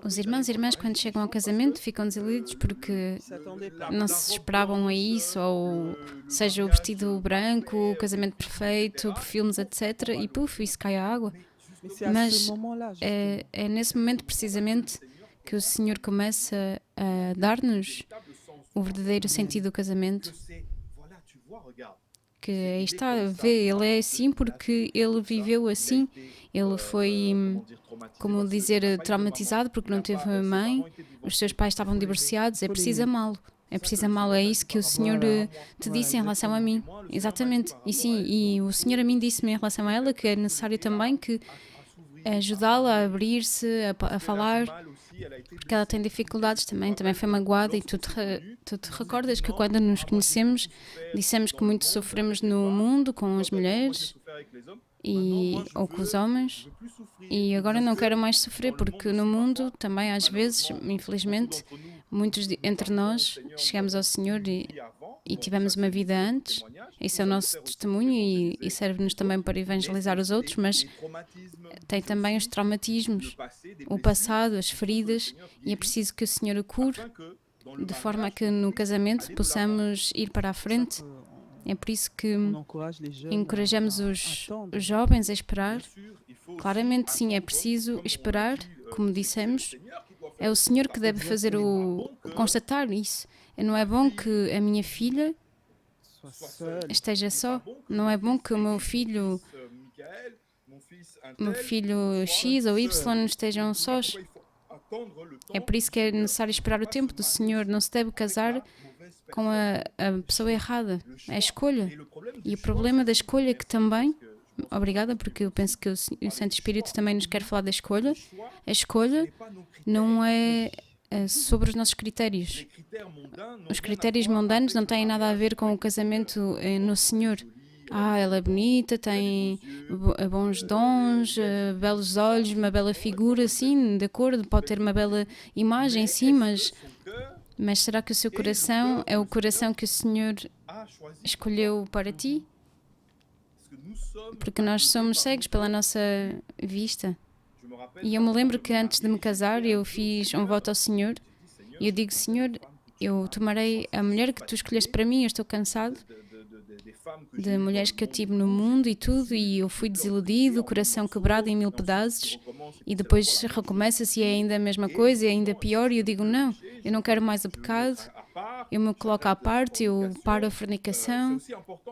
os irmãos e irmãs, quando chegam ao casamento, ficam desiludidos porque não se esperavam a isso, ou seja, o vestido branco, o casamento perfeito, filmes, etc. E puf, isso cai à água. Mas é nesse momento, precisamente, que o Senhor começa a dar-nos o verdadeiro sentido do casamento. Que aí está, vê, ele é assim porque ele viveu assim, ele foi, como dizer, traumatizado porque não teve mãe, os seus pais estavam divorciados, é preciso amá-lo. É preciso amá-lo, é isso que o Senhor te disse em relação a mim. Exatamente. E sim, e o Senhor a mim disse-me em relação a ela que é necessário também que ajudá-la a abrir-se, a falar, porque ela tem dificuldades também foi magoada, e tu te recordas que quando nos conhecemos dissemos que muito sofremos no mundo com as mulheres ou com os homens, e agora não quero mais sofrer porque no mundo também às vezes, infelizmente, muitos entre nós chegamos ao Senhor e tivemos uma vida antes. Esse é o nosso testemunho e serve-nos também para evangelizar os outros, mas tem também os traumatismos, o passado, as feridas, e é preciso que o Senhor o cure, de forma a que no casamento possamos ir para a frente. É por isso que encorajamos os jovens a esperar. Claramente, sim, é preciso esperar, como dissemos. É o Senhor que deve fazer constatar isso. Não é bom que a minha filha esteja só. Não é bom que o meu filho X ou Y estejam sós. É por isso que é necessário esperar o tempo do Senhor. Não se deve casar com a pessoa errada. É a escolha. E o problema da escolha é que também... Obrigada, porque eu penso que o Santo Espírito também nos quer falar da escolha. A escolha não é sobre os nossos critérios. Os critérios mundanos não têm nada a ver com o casamento no Senhor. Ela é bonita, tem bons dons, belos olhos, uma bela figura, sim, de acordo, pode ter uma bela imagem, sim, mas será que o seu coração é o coração que o Senhor escolheu para ti? Porque nós somos cegos pela nossa vista. E eu me lembro que antes de me casar, eu fiz um voto ao Senhor, e eu digo: Senhor, eu tomarei a mulher que tu escolheste para mim. Eu estou cansado de mulheres que eu tive no mundo e tudo, e eu fui desiludido, o coração quebrado em 1000 pedaços, e depois recomeça-se e é ainda a mesma coisa, é ainda pior, e eu digo: não, eu não quero mais o pecado, eu me coloco à parte, eu paro a fornicação.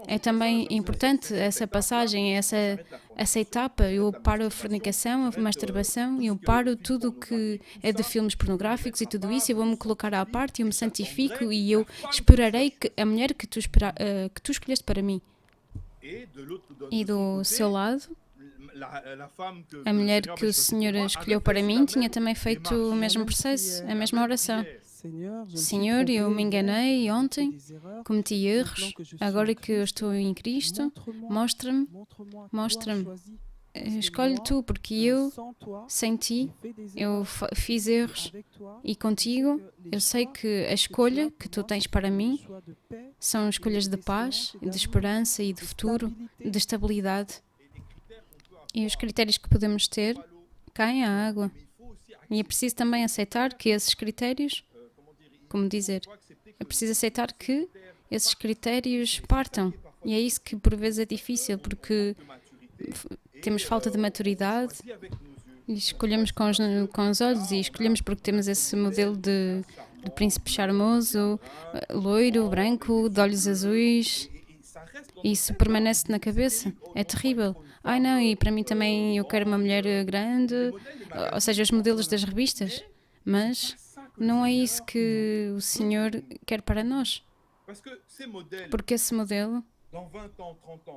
É também importante essa passagem, essa etapa. Eu paro a fornicação, a masturbação, eu paro tudo o que é de filmes pornográficos e tudo isso, eu vou-me colocar à parte, eu me santifico e eu esperarei a mulher que tu escolheste para mim. E do seu lado, a mulher que o Senhor escolheu para mim tinha também feito o mesmo processo, a mesma oração. Senhor, eu me enganei ontem, cometi erros, agora que eu estou em Cristo, mostra-me, escolhe tu, porque eu, sem ti, eu fiz erros, e contigo, eu sei que a escolha que tu tens para mim são escolhas de paz, de esperança e de futuro, de estabilidade. E os critérios que podemos ter caem à água. E é preciso também aceitar que esses critérios, como dizer, é preciso aceitar que esses critérios partam. E é isso que por vezes é difícil, porque temos falta de maturidade e escolhemos com os olhos e escolhemos porque temos esse modelo de príncipe charmoso, loiro, branco, de olhos azuis. E isso permanece na cabeça. É terrível. Ai não, e para mim também eu quero uma mulher grande, ou seja, os modelos das revistas. Mas não é isso que o Senhor quer para nós. Porque esse modelo,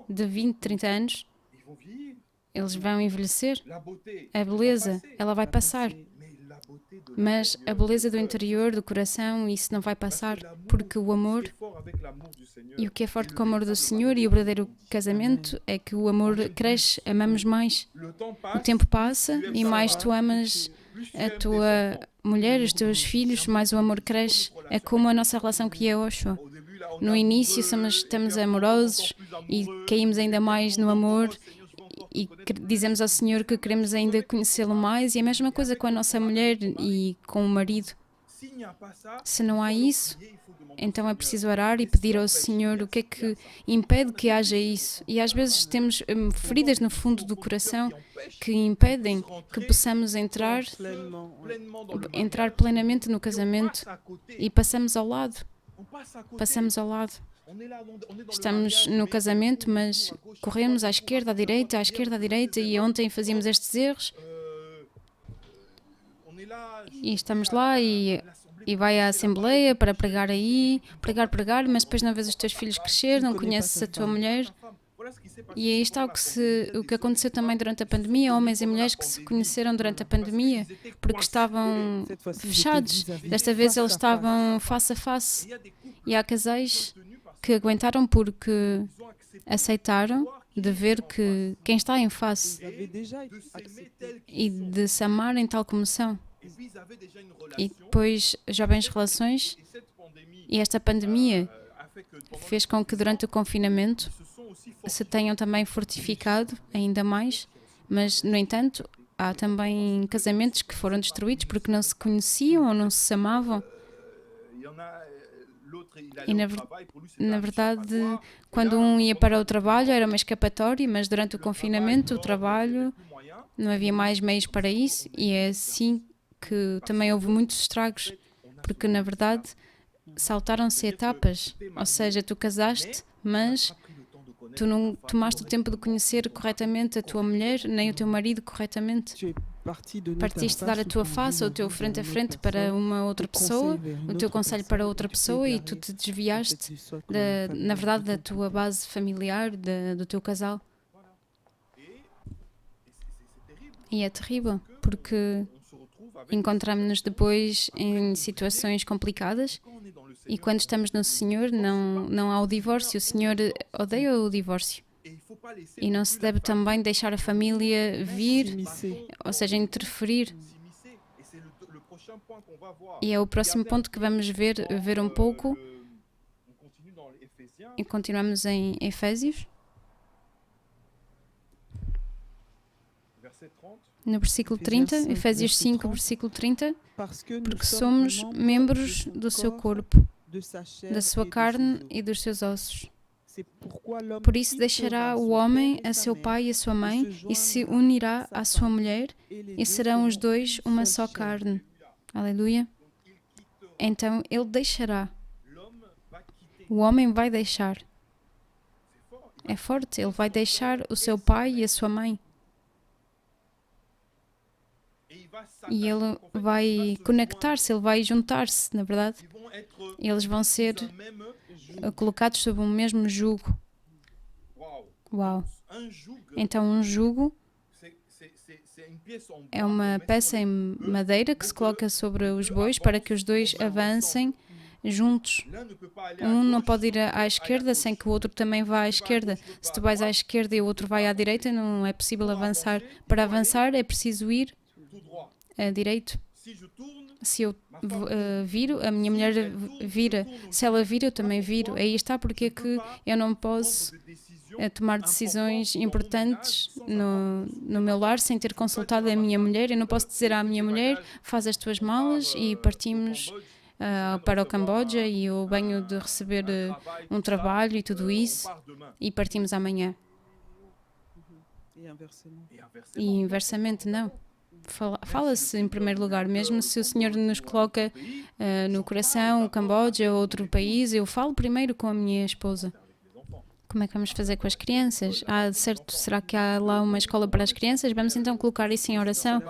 de 20, 30 anos, eles vão envelhecer. A beleza, ela vai passar. Mas a beleza do interior, do coração, isso não vai passar, porque o amor, e o que é forte com o amor do Senhor e o verdadeiro casamento é que o amor cresce, amamos mais. O tempo passa e mais tu amas a tua mulher, os teus filhos, mais o amor cresce. É como a nossa relação que é Oshua. No início estamos amorosos e caímos ainda mais no amor e dizemos ao Senhor que queremos ainda conhecê-lo mais, e a mesma coisa com a nossa mulher e com o marido. Se não há isso, então é preciso orar e pedir ao Senhor o que é que impede que haja isso. E às vezes temos feridas no fundo do coração que impedem que possamos entrar plenamente no casamento e passamos ao lado. Estamos no casamento, mas corremos à esquerda, à direita, e ontem fazíamos estes erros. E estamos lá e vai à Assembleia para pregar aí, pregar, mas depois não vês os teus filhos crescer, não conheces a tua mulher. E aí está o que aconteceu também durante a pandemia, homens e mulheres que se conheceram durante a pandemia, porque estavam fechados. Desta vez eles estavam face a face. E há casais que aguentaram porque aceitaram de ver que quem está em face e de se amarem tal como são. E depois jovens relações, e esta pandemia fez com que durante o confinamento se tenham também fortificado ainda mais, mas no entanto há também casamentos que foram destruídos porque não se conheciam ou não se amavam. E na verdade, quando um ia para o trabalho era uma escapatória, mas durante o confinamento o trabalho não havia mais meios para isso, e é assim que também houve muitos estragos, porque na verdade saltaram-se etapas, ou seja, tu casaste, mas tu não tomaste o tempo de conhecer corretamente a tua mulher, nem o teu marido corretamente. Partiste de dar a tua face, ou o teu frente a frente para uma outra pessoa, o teu conselho para outra pessoa, e tu te desviaste, na verdade, da tua base familiar, do teu casal. E é terrível, porque encontramos-nos depois em situações complicadas, e quando estamos no Senhor não há o divórcio. O Senhor odeia o divórcio. E não se deve também deixar a família vir, ou seja, interferir. E é o próximo ponto que vamos ver um pouco. E continuamos em Efésios. No versículo 30, Efésios 5, versículo 30, porque somos membros do seu corpo, da sua carne e dos seus ossos. Por isso deixará o homem a seu pai e a sua mãe e se unirá à sua mulher e serão os dois uma só carne. Aleluia. Então ele deixará. O homem vai deixar. É forte. Ele vai deixar o seu pai e a sua mãe. E ele vai conectar-se, ele vai juntar-se, na verdade. Eles vão ser colocados sob o mesmo jugo. Uau! Então um jugo é uma peça em madeira que se coloca sobre os bois para que os dois avancem juntos. Um não pode ir à esquerda sem que o outro também vá à esquerda. Se tu vais à esquerda e o outro vai à direita, não é possível avançar. Para avançar é preciso ir a direito. Se eu viro, a minha mulher vira. Se ela vira, eu também viro. Aí está porque é que eu não posso tomar decisões importantes no meu lar sem ter consultado a minha mulher. Eu não posso dizer à minha mulher, faz as tuas malas e partimos para o Camboja e eu venho de receber um trabalho e tudo isso e partimos amanhã. E inversamente não. Fala-se em primeiro lugar, mesmo se o Senhor nos coloca no coração, o Camboja ou outro país, eu falo primeiro com a minha esposa. Como é que vamos fazer com as crianças? Certo, será que há lá uma escola para as crianças? Vamos então colocar isso em oração,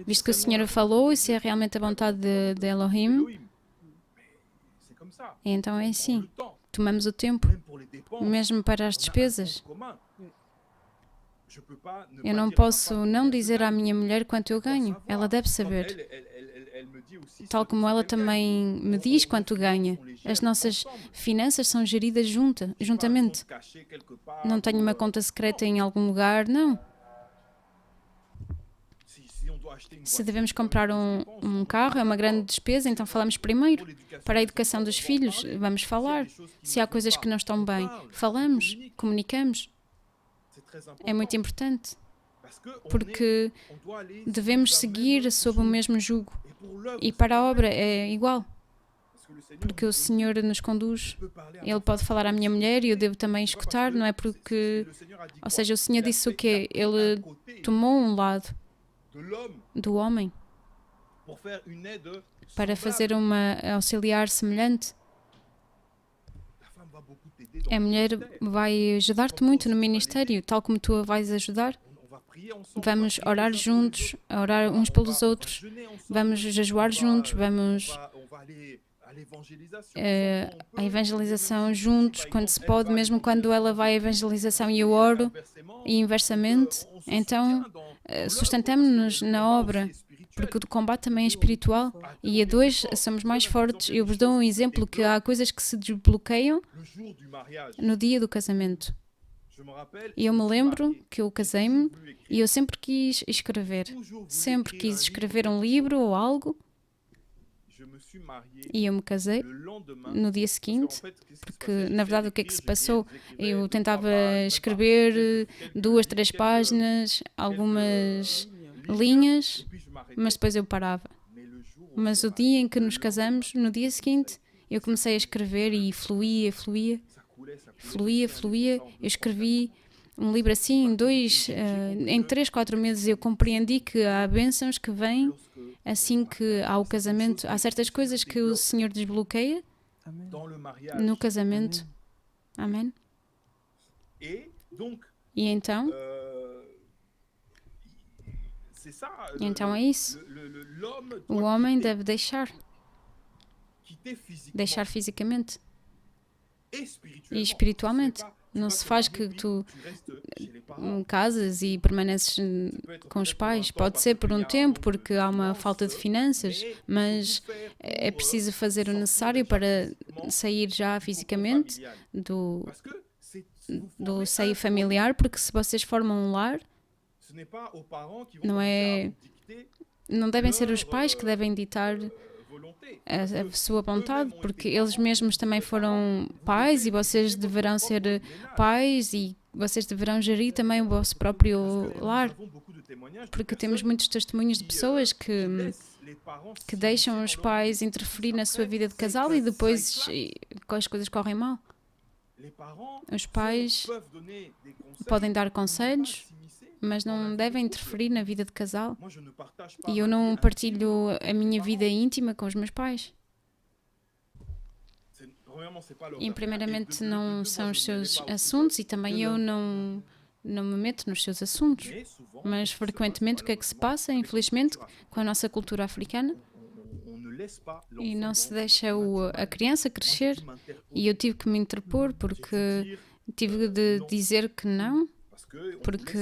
visto que o Senhor falou e se é realmente a vontade de Elohim. Então é assim, tomamos o tempo, mesmo para as despesas. Eu não posso não dizer à minha mulher quanto eu ganho. Ela deve saber. Tal como ela também me diz quanto ganha. As nossas finanças são geridas juntamente. Não tenho uma conta secreta em algum lugar, não. Se devemos comprar um carro, é uma grande despesa, então falamos primeiro. Para a educação dos filhos, vamos falar. Se há coisas que não estão bem, falamos, comunicamos. É muito importante, porque devemos seguir sob o mesmo jugo. E para a obra é igual, porque o Senhor nos conduz. Ele pode falar à minha mulher e eu devo também escutar, não é porque... Ou seja, o Senhor disse o quê? Ele tomou um lado do homem para fazer uma auxiliar semelhante. A mulher vai ajudar-te muito no ministério, tal como tu a vais ajudar. Vamos orar juntos, orar uns pelos outros. Vamos jejuar juntos, vamos a evangelização juntos, quando se pode, mesmo quando ela vai à evangelização e eu oro, e inversamente. Então, sustentamos-nos na obra, porque o combate também é espiritual, e a dois somos mais fortes. Eu vos dou um exemplo que há coisas que se desbloqueiam no dia do casamento. E eu me lembro que eu casei-me e eu sempre quis escrever um livro ou algo, e eu me casei no dia seguinte, porque na verdade o que é que se passou? Eu tentava escrever 2, 3 páginas, algumas linhas, mas depois eu parava. Mas o dia em que nos casamos, no dia seguinte, eu comecei a escrever e fluía. Eu escrevi um livro assim em 3, 4 meses. Eu compreendi que há bênçãos que vêm assim que há o casamento. Há certas coisas que o Senhor desbloqueia no casamento. Amém? E então é isso. O homem deve deixar fisicamente e espiritualmente. Não se faz que tu casas e permaneces com os pais. Pode ser por um tempo, porque há uma falta de finanças, mas é preciso fazer o necessário para sair já fisicamente do seio familiar, porque se vocês formam um lar, não devem ser os pais que devem ditar a sua vontade, porque eles mesmos também foram pais e vocês deverão ser pais e vocês deverão gerir também o vosso próprio lar, porque temos muitos testemunhos de pessoas que deixam os pais interferir na sua vida de casal e depois as coisas correm mal. Os pais podem dar conselhos, mas não devem interferir na vida de casal. E eu não partilho a minha vida íntima com os meus pais. E primeiramente não são os seus assuntos e também eu não me meto nos seus assuntos. Mas frequentemente o que é que se passa, infelizmente, com a nossa cultura africana? E não se deixa a criança crescer. E eu tive que me interpor porque tive de dizer que não, porque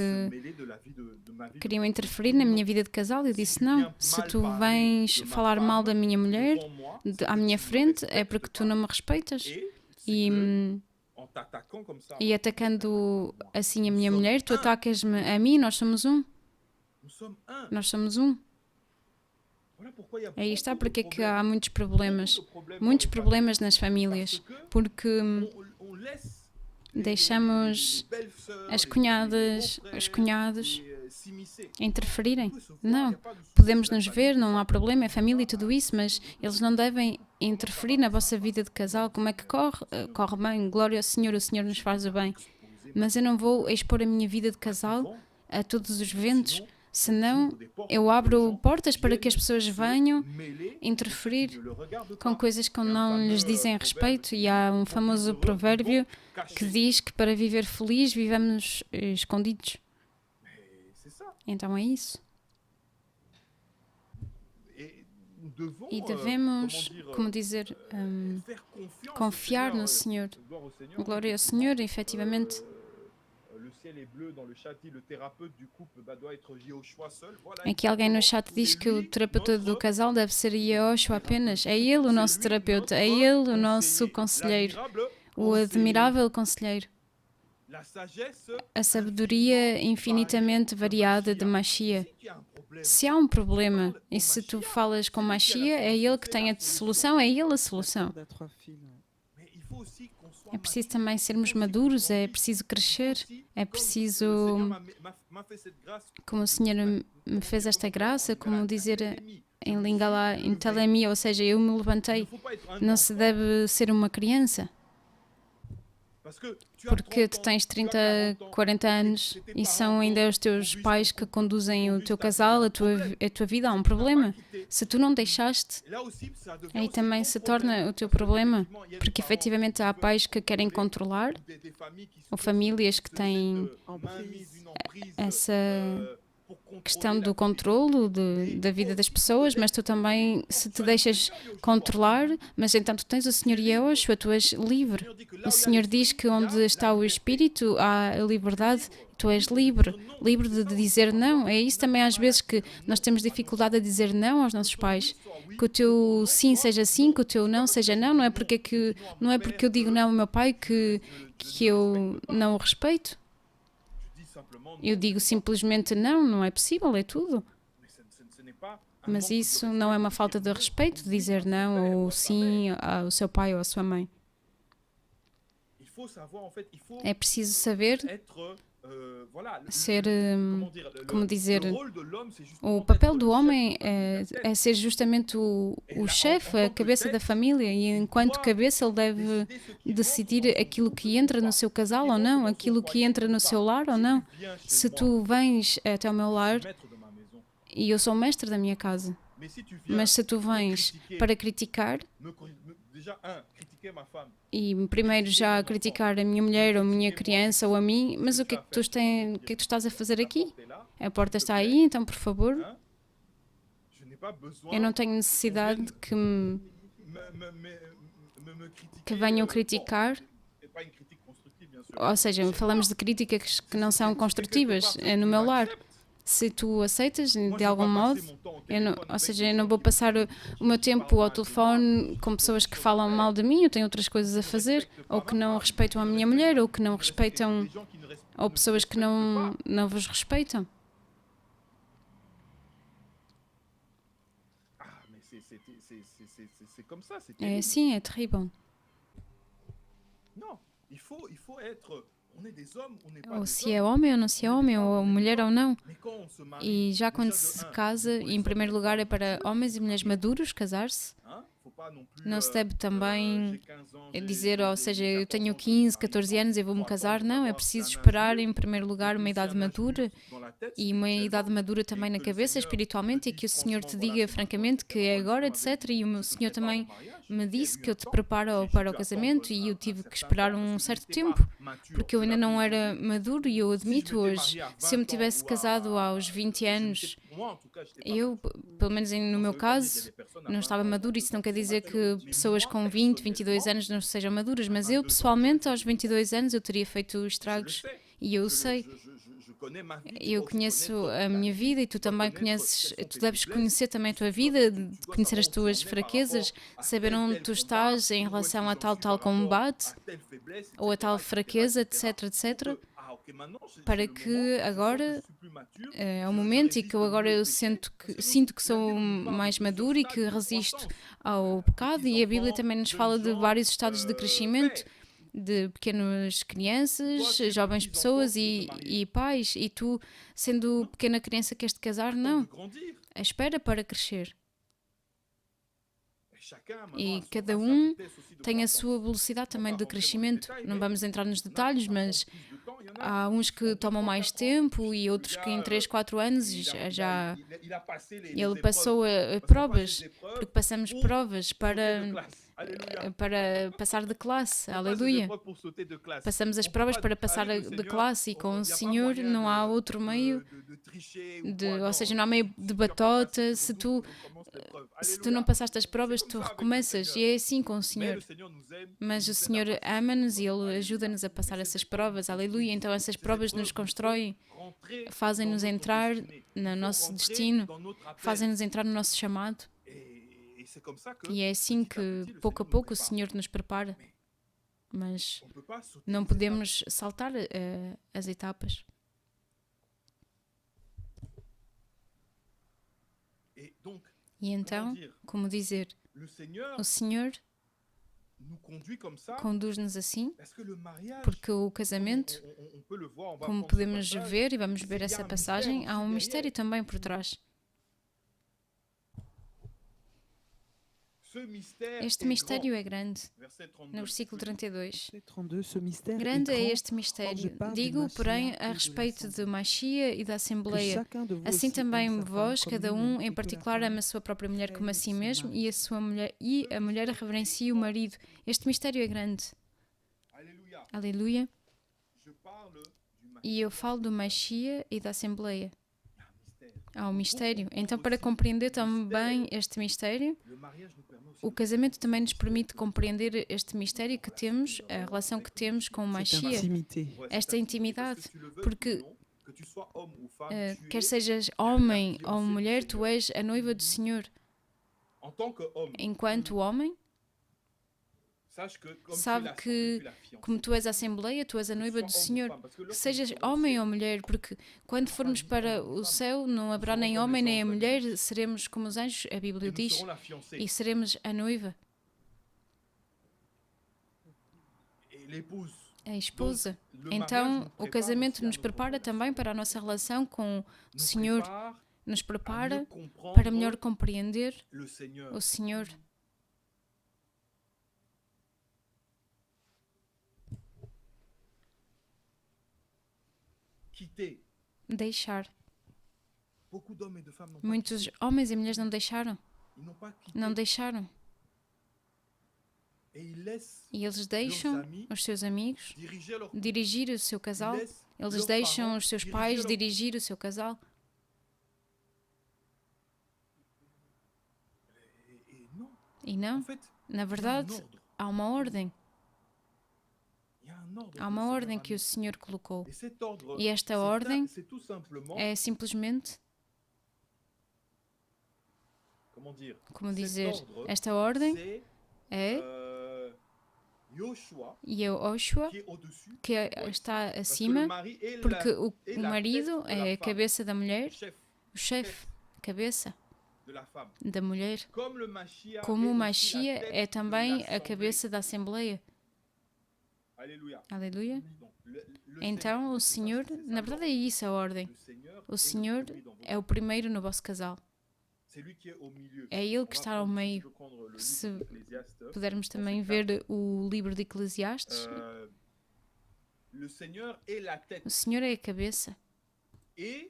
queriam interferir na minha vida de casal. Eu disse não, se tu vens falar mal da minha mulher à minha frente é porque tu não me respeitas. E atacando assim a minha mulher, tu atacas-me a mim. Nós somos um. Aí está porque é que há muitos problemas nas famílias, porque deixamos as cunhadas, os cunhados interferirem. Não, podemos nos ver, não há problema, é família e tudo isso, mas eles não devem interferir na vossa vida de casal. Como é que corre? Corre bem, glória ao Senhor, o Senhor nos faz o bem. Mas eu não vou expor a minha vida de casal a todos os ventos, senão eu abro portas para que as pessoas venham interferir com coisas que não lhes dizem respeito. E há um famoso provérbio que diz que para viver feliz vivamos escondidos. Então é isso. E devemos, como dizer, confiar no Senhor. Glória ao Senhor, efetivamente. Aqui alguém no chat diz que o terapeuta do casal deve ser Yehoshua apenas. É ele o nosso terapeuta, é ele o nosso conselheiro, o admirável conselheiro. A sabedoria infinitamente variada de Mashiach. Se há um problema e se tu falas com Mashiach, é ele que tem a solução, é ele a solução. É preciso também sermos maduros, é preciso crescer, é preciso, como o Senhor me fez esta graça, como dizer em língua lá, em Telemi, ou seja, eu me levantei. Não se deve ser uma criança. Porque tu tens 30, 40 anos e são ainda os teus pais que conduzem o teu casal, a tua vida. Há um problema. Se tu não deixaste, aí também se torna o teu problema. Porque efetivamente há pais que querem controlar, ou famílias que têm essa questão do controlo da vida das pessoas, mas tu também, se te deixas controlar, mas então tu tens o Senhor Yehoshua, tu és livre. O Senhor diz que onde está o Espírito há a liberdade, tu és livre, livre de dizer não. É isso também às vezes que nós temos dificuldade a dizer não aos nossos pais. Que o teu sim seja sim, que o teu não seja não. Não é porque eu digo não ao meu pai que eu não o respeito. Eu digo simplesmente não é possível, é tudo. Mas isso não é uma falta de respeito, dizer não ou sim ao seu pai ou à sua mãe. É preciso saber ser, como dizer, o papel do homem é ser justamente o chefe, a cabeça da família, e enquanto cabeça ele deve decidir aquilo que entra no seu casal ou não, aquilo que entra no seu lar ou não. Se tu vens até o meu lar, e eu sou o mestre da minha casa, mas se tu vens para criticar, e primeiro já criticar a minha mulher ou a minha criança ou a mim, mas o que é que tu estás a fazer aqui? A porta está aí, então por favor. Eu não tenho necessidade que venham criticar. Ou seja, falamos de críticas que não são construtivas no meu lar. Se tu aceitas de algum modo, eu não vou passar o meu tempo ao telefone com pessoas que falam mal de mim, eu tenho outras coisas a fazer, ou que não respeitam a minha mulher, ou que não respeitam, ou pessoas que não vos respeitam. É assim, é terrível. Ou se é homem ou não se é homem, ou mulher ou não. E já quando se casa, em primeiro lugar é para homens e mulheres maduros casar-se. Não se deve também dizer, ou seja, eu tenho 15, 14 anos e vou-me casar. Não, é preciso esperar em primeiro lugar uma idade madura e uma idade madura também na cabeça, espiritualmente, e que o Senhor te diga francamente que é agora, etc. E o meu Senhor também me disse que eu te preparo para o casamento e eu tive que esperar um certo tempo, porque eu ainda não era maduro e eu admito hoje, se eu me tivesse casado aos 20 anos, eu, pelo menos no meu caso, não estava maduro. Isso não quer dizer que pessoas com 20, 22 anos não sejam maduras, mas eu, pessoalmente, aos 22 anos, eu teria feito estragos e eu sei. Eu conheço a minha vida e tu também conheces, tu deves conhecer também a tua vida, conhecer as tuas fraquezas, saber onde tu estás em relação a tal combate ou a tal fraqueza, etc, etc, para que agora é o momento e que eu agora sinto que sou mais maduro e que resisto ao pecado. E a Bíblia também nos fala de vários estados de crescimento, de pequenas crianças, jovens pessoas e pais. E tu, sendo pequena criança, queres te casar? Não. Espera para crescer. E cada um tem a sua velocidade também de crescimento. Não vamos entrar nos detalhes, mas há uns que tomam mais tempo e outros que em 3, 4 anos já ele passou a provas, porque passamos provas para passar de classe. Aleluia. Passamos as provas para passar de classe e com o Senhor não há outro meio ou seja, não há meio de batota. Se tu não passaste as provas, tu recomeças. E é assim com o Senhor. Mas o Senhor ama-nos e Ele ajuda-nos a passar essas provas. Aleluia. Então essas provas nos constroem, fazem-nos entrar no nosso destino, fazem-nos entrar no nosso chamado. E é assim que, pouco a pouco, o Senhor nos prepara. Mas não podemos saltar as etapas. E então, como dizer, o Senhor conduz-nos assim, porque o casamento, como podemos ver, e vamos ver essa passagem, há um mistério também por trás. Este mistério é grande. No versículo 32. Grande é este mistério. Digo, porém, a respeito de Machia e da Assembleia. Assim também vós, cada um em particular, ama a sua própria mulher como a si mesmo, e a mulher reverencia o marido. Este mistério é grande. Aleluia. E eu falo do Machia e da Assembleia. Há um mistério. Então, para compreender também este mistério, o casamento também nos permite compreender este mistério que temos, a relação que temos com o Machia, esta intimidade, porque quer sejas homem ou mulher, tu és a noiva do Senhor. Enquanto homem, sabe que, como tu és a Assembleia, tu és a noiva do Senhor. Sejas homem ou mulher, porque quando formos para o céu, não haverá nem homem nem a mulher, seremos como os anjos, a Bíblia diz, e seremos a noiva, a esposa. Então, o casamento nos prepara também para a nossa relação com o Senhor, nos prepara para melhor compreender o Senhor. Deixar. Muitos homens e mulheres não deixaram. Não deixaram. E eles deixam os seus amigos dirigir o seu casal. Eles deixam os seus pais dirigir o seu casal. E não. Na verdade, há uma ordem. Há uma ordem que o Senhor colocou. E esta ordem é simplesmente, como dizer, esta ordem é Yoshua, que está acima, porque o marido é a cabeça da mulher, o chefe, cabeça da mulher. Como o Machia é também a cabeça da Assembleia. Aleluia. Então, o Senhor, na verdade é isso a ordem. O Senhor é o primeiro no vosso casal. É Ele que está ao meio. Se pudermos também ver o livro de Eclesiastes, o Senhor é a cabeça. E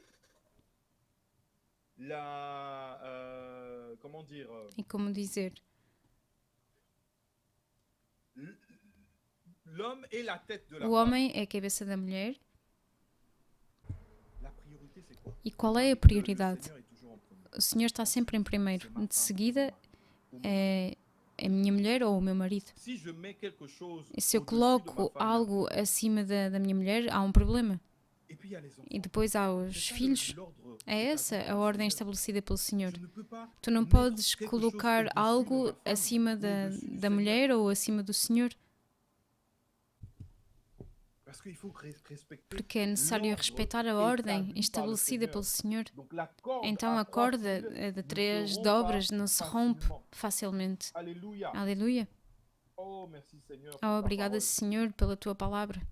como dizer? O homem é a cabeça da mulher. E qual é a prioridade? O Senhor está sempre em primeiro. De seguida é a minha mulher ou o meu marido. E se eu coloco algo acima da minha mulher, há um problema. E depois há os filhos. É essa a ordem estabelecida pelo Senhor. Tu não podes colocar algo acima da mulher ou acima do Senhor. Porque é necessário respeitar a ordem estabelecida pelo Senhor. Então a corda de 3 dobras não se rompe facilmente. Aleluia. Oh, obrigada, Senhor, pela tua palavra.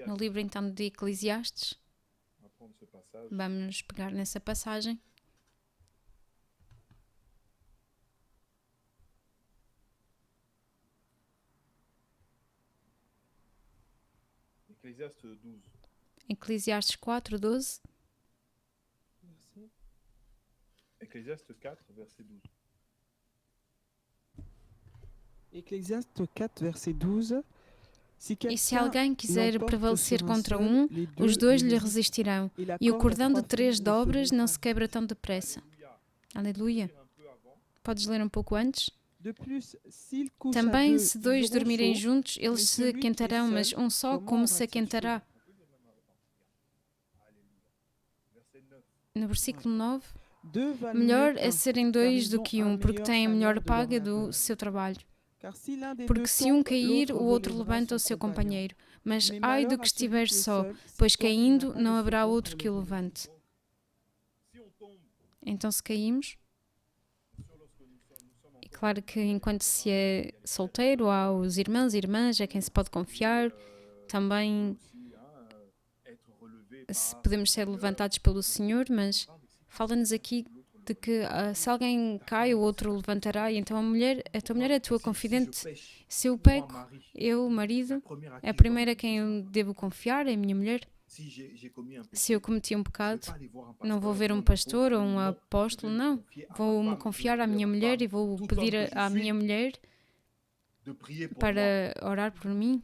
No livro então de Eclesiastes, vamos pegar nessa passagem. Eclesiastes 4, 12. Ecclésiaste 4, verset 12. Ecclésiaste 4, verset 12. E se alguém quiser prevalecer contra um, os dois lhe resistirão. E o cordão de 3 dobras não se quebra tão depressa. Aleluia. Podes ler um pouco antes? Também, se 2 dormirem juntos, eles se aquentarão, mas um só como se aquentará? No versículo 9. Melhor é serem 2 do que um, porque têm a melhor paga do seu trabalho. Porque se um cair, o outro levanta o seu companheiro. Mas ai do que estiver só, pois caindo não haverá outro que o levante. Então, se caímos, é claro que enquanto se é solteiro, há os irmãos e irmãs a quem se pode confiar. Também podemos ser levantados pelo Senhor, mas fala-nos aqui de que se alguém cai, o outro levantará. E então a tua mulher é a tua confidente. Se eu peco, eu, marido, a primeira a quem eu devo confiar é a minha mulher. Se eu cometi um pecado, não vou ver um pastor ou um apóstolo, não. Vou-me confiar à minha mulher e vou pedir à minha mulher para orar por mim.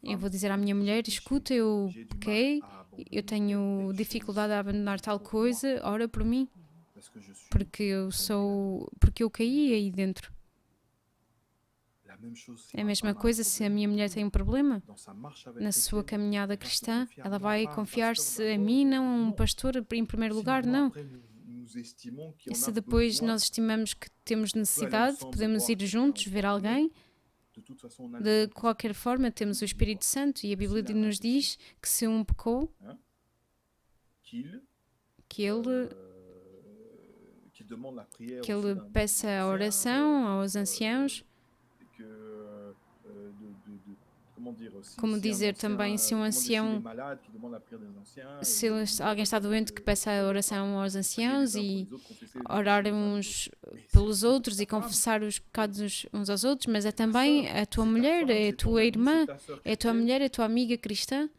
Eu vou dizer à minha mulher, escuta, eu pequei, eu tenho dificuldade a abandonar tal coisa, ora por mim, porque eu caí aí dentro. É a mesma coisa se a minha mulher tem um problema na sua caminhada cristã, ela vai confiar-se a mim, não a um pastor em primeiro lugar, não. E se depois nós estimamos que temos necessidade, podemos ir juntos ver alguém. De qualquer forma, temos o Espírito Santo e a Bíblia nos diz que se um pecou, que ele peça a oração aos anciãos. Como dizer também, se um ancião, se alguém está doente, que peça a oração aos anciãos e orar uns pelos outros e confessar os pecados uns aos outros, mas é também a tua mulher, é a tua irmã, é a tua mulher, é a tua amiga cristã.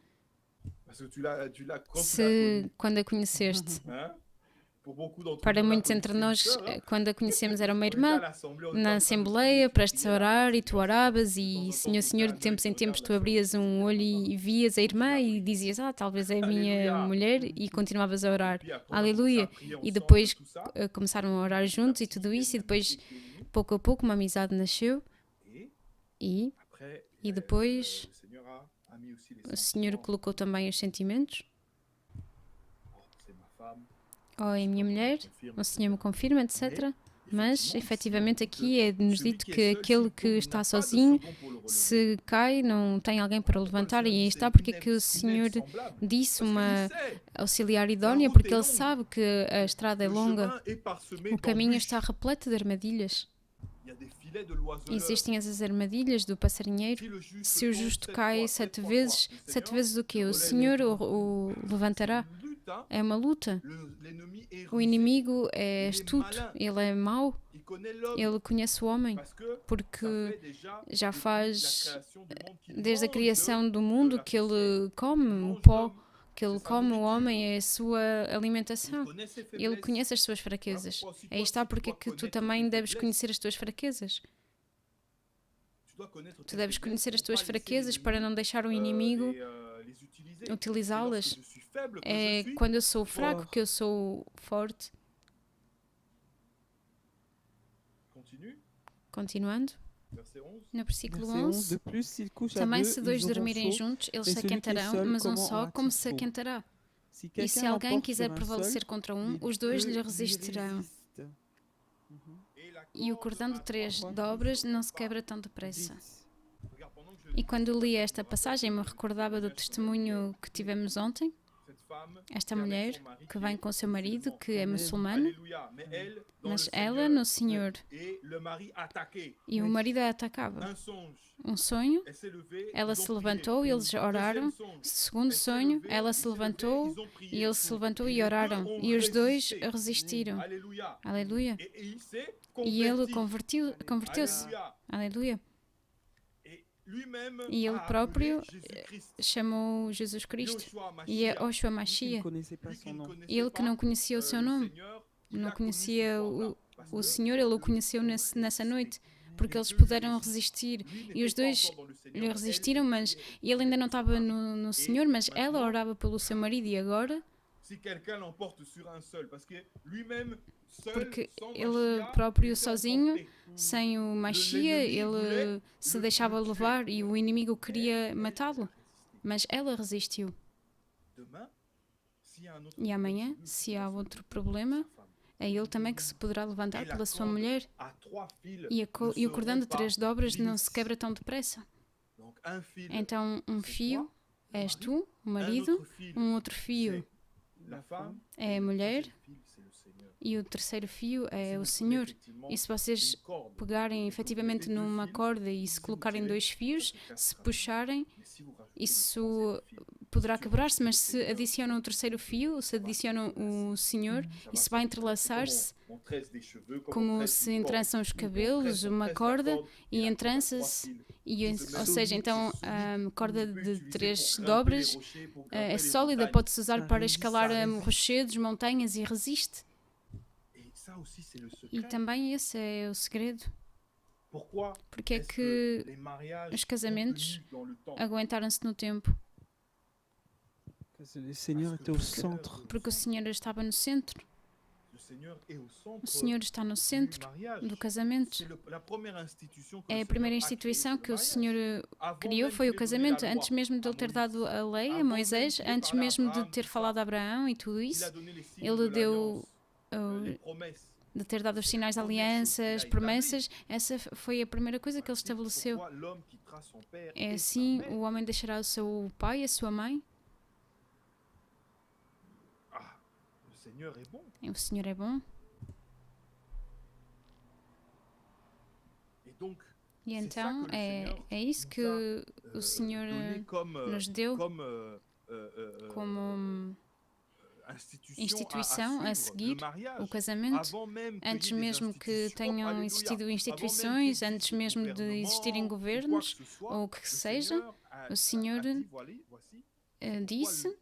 Se quando a conheceste, para muitos entre nós, quando a conhecemos, era uma irmã na Assembleia, prestes a orar, e tu oravas, e Senhor, de tempos em tempos tu abrias um olho e vias a irmã e dizias, talvez é a minha mulher, e continuavas a orar. Aleluia! E depois começaram a orar juntos e tudo isso, e depois, pouco a pouco, uma amizade nasceu, e depois o Senhor colocou também os sentimentos. Ou é a minha mulher, o Senhor me confirma, etc. Mas, efetivamente, aqui é-nos dito que aquele que está sozinho, se cai, não tem alguém para levantar. E aí está porque que o Senhor disse uma auxiliar idónea, porque Ele sabe que a estrada é longa, o caminho está repleto de armadilhas. Existem essas armadilhas do passarinheiro. Se o justo cai 7 vezes o quê? O Senhor o levantará. É uma luta. O inimigo é astuto, ele é mau, ele conhece o homem, porque já faz, desde a criação do mundo, que ele come o pó, que ele come o homem, é a sua alimentação. Ele conhece as suas fraquezas. Aí está porque que tu também deves conhecer as tuas fraquezas. Tu deves conhecer as tuas fraquezas para não deixar o inimigo utilizá-las. É quando eu sou fraco que eu sou forte. Continuando. No versículo 11. Também se 2 dormirem juntos, eles se aquentarão, mas um só como se aquentará? E se alguém quiser prevalecer contra um, os 2 lhe resistirão. E o cordão de 3 dobras não se quebra tão depressa. E quando li esta passagem, me recordava do testemunho que tivemos ontem. Esta mulher que vem com seu marido, que é muçulmano, mas ela no Senhor. E o marido a atacava. Um sonho, ela se levantou e eles oraram. Segundo sonho, ela se levantou e ele se levantou e oraram. E os 2 resistiram. Aleluia. E ele converteu-se. Aleluia. E ele próprio chamou Jesus Cristo. E é Yoshua Mashiach. Ele que não conhecia o seu nome, não conhecia o Senhor, ele o conheceu nessa noite. Porque eles puderam resistir. E os dois lhe resistiram, mas ele ainda não estava no Senhor, mas ela orava pelo seu marido. E agora? Porque ele próprio sozinho, sem o Mashiach, ele se deixava levar e o inimigo queria matá-lo. Mas ela resistiu. E amanhã, se há outro problema, é ele também que se poderá levantar pela sua mulher. E o cordão de 3 dobras não se quebra tão depressa. Então, um fio és tu, o marido, um outro fio é a mulher e o terceiro fio é o Senhor. E se vocês pegarem efetivamente numa corda e se colocarem 2 fios, se puxarem, isso poderá quebrar-se, mas se adicionam o terceiro fio, se adicionam o Senhor, isso vai entrelaçar-se como se entrançam os cabelos, uma corda, e entrança-se, ou seja, então a corda de 3 dobras é sólida, pode-se usar para escalar rochedos, montanhas e resiste. E também esse é o segredo. Porque é que os casamentos aguentaram-se no tempo? Porque o Senhor estava no centro. O Senhor está no centro do casamento. É a primeira instituição que o Senhor criou, foi o casamento. Antes mesmo de ele ter dado a lei a Moisés, antes mesmo de ter falado a Abraão e tudo isso, ele deu de ter dado os sinais de alianças, promessas. Essa foi a primeira coisa que ele estabeleceu. É assim, o homem deixará o seu pai e a sua mãe. O Senhor é bom. E então é isso que o Senhor nos deu como instituição a seguir, o casamento. Antes mesmo que tenham existido instituições, antes mesmo de existirem governos ou o que seja, o Senhor disse,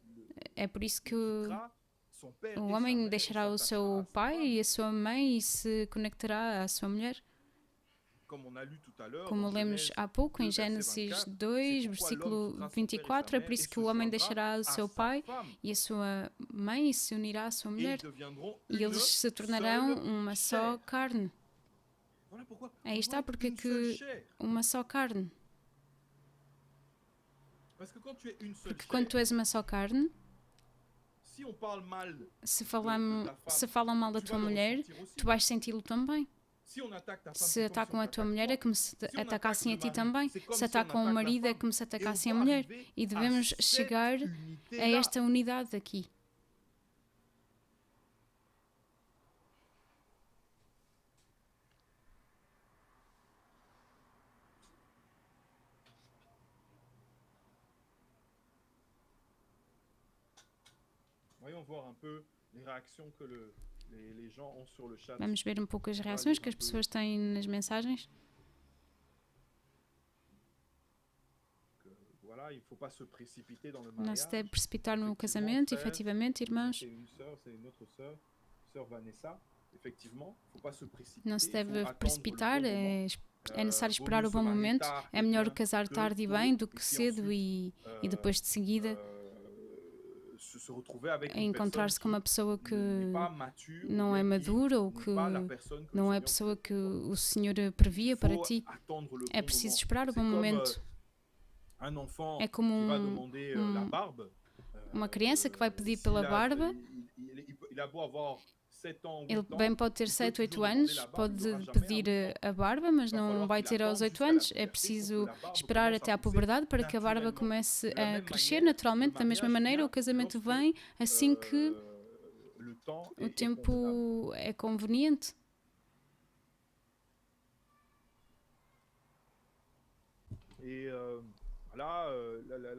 é por isso que o homem deixará o seu pai e a sua mãe e se conectará à sua mulher. Como lemos há pouco em Gênesis 2, versículo 24, é por isso que o homem deixará o seu pai e a sua mãe e se unirá à sua mulher. E eles se tornarão uma só carne. Aí está porque que uma só carne. Porque quando tu és uma só carne, se falam mal da tua mulher, tu vais senti-lo também. Se atacam a tua mulher, é como se atacassem a ti também. Se atacam o marido, é como se atacassem a mulher. E devemos chegar a esta unidade aqui. Vamos ver um pouco as reações que as pessoas têm nas mensagens. Não se deve precipitar no casamento, efetivamente, irmãos. Não se deve precipitar, é necessário esperar o bom momento. É melhor casar tarde e bem do que cedo e depois de seguida encontrar-se com uma pessoa que não é madura ou que não é a pessoa que o Senhor previa para ti. É preciso esperar o bom momento. É como uma criança que vai pedir pela barba. Ele bem pode ter 7, 8 anos, pode pedir a barba, mas não vai ter aos 8 anos. É preciso esperar até à puberdade para que a barba comece a crescer naturalmente. Da mesma maneira, o casamento vem assim que o tempo é conveniente.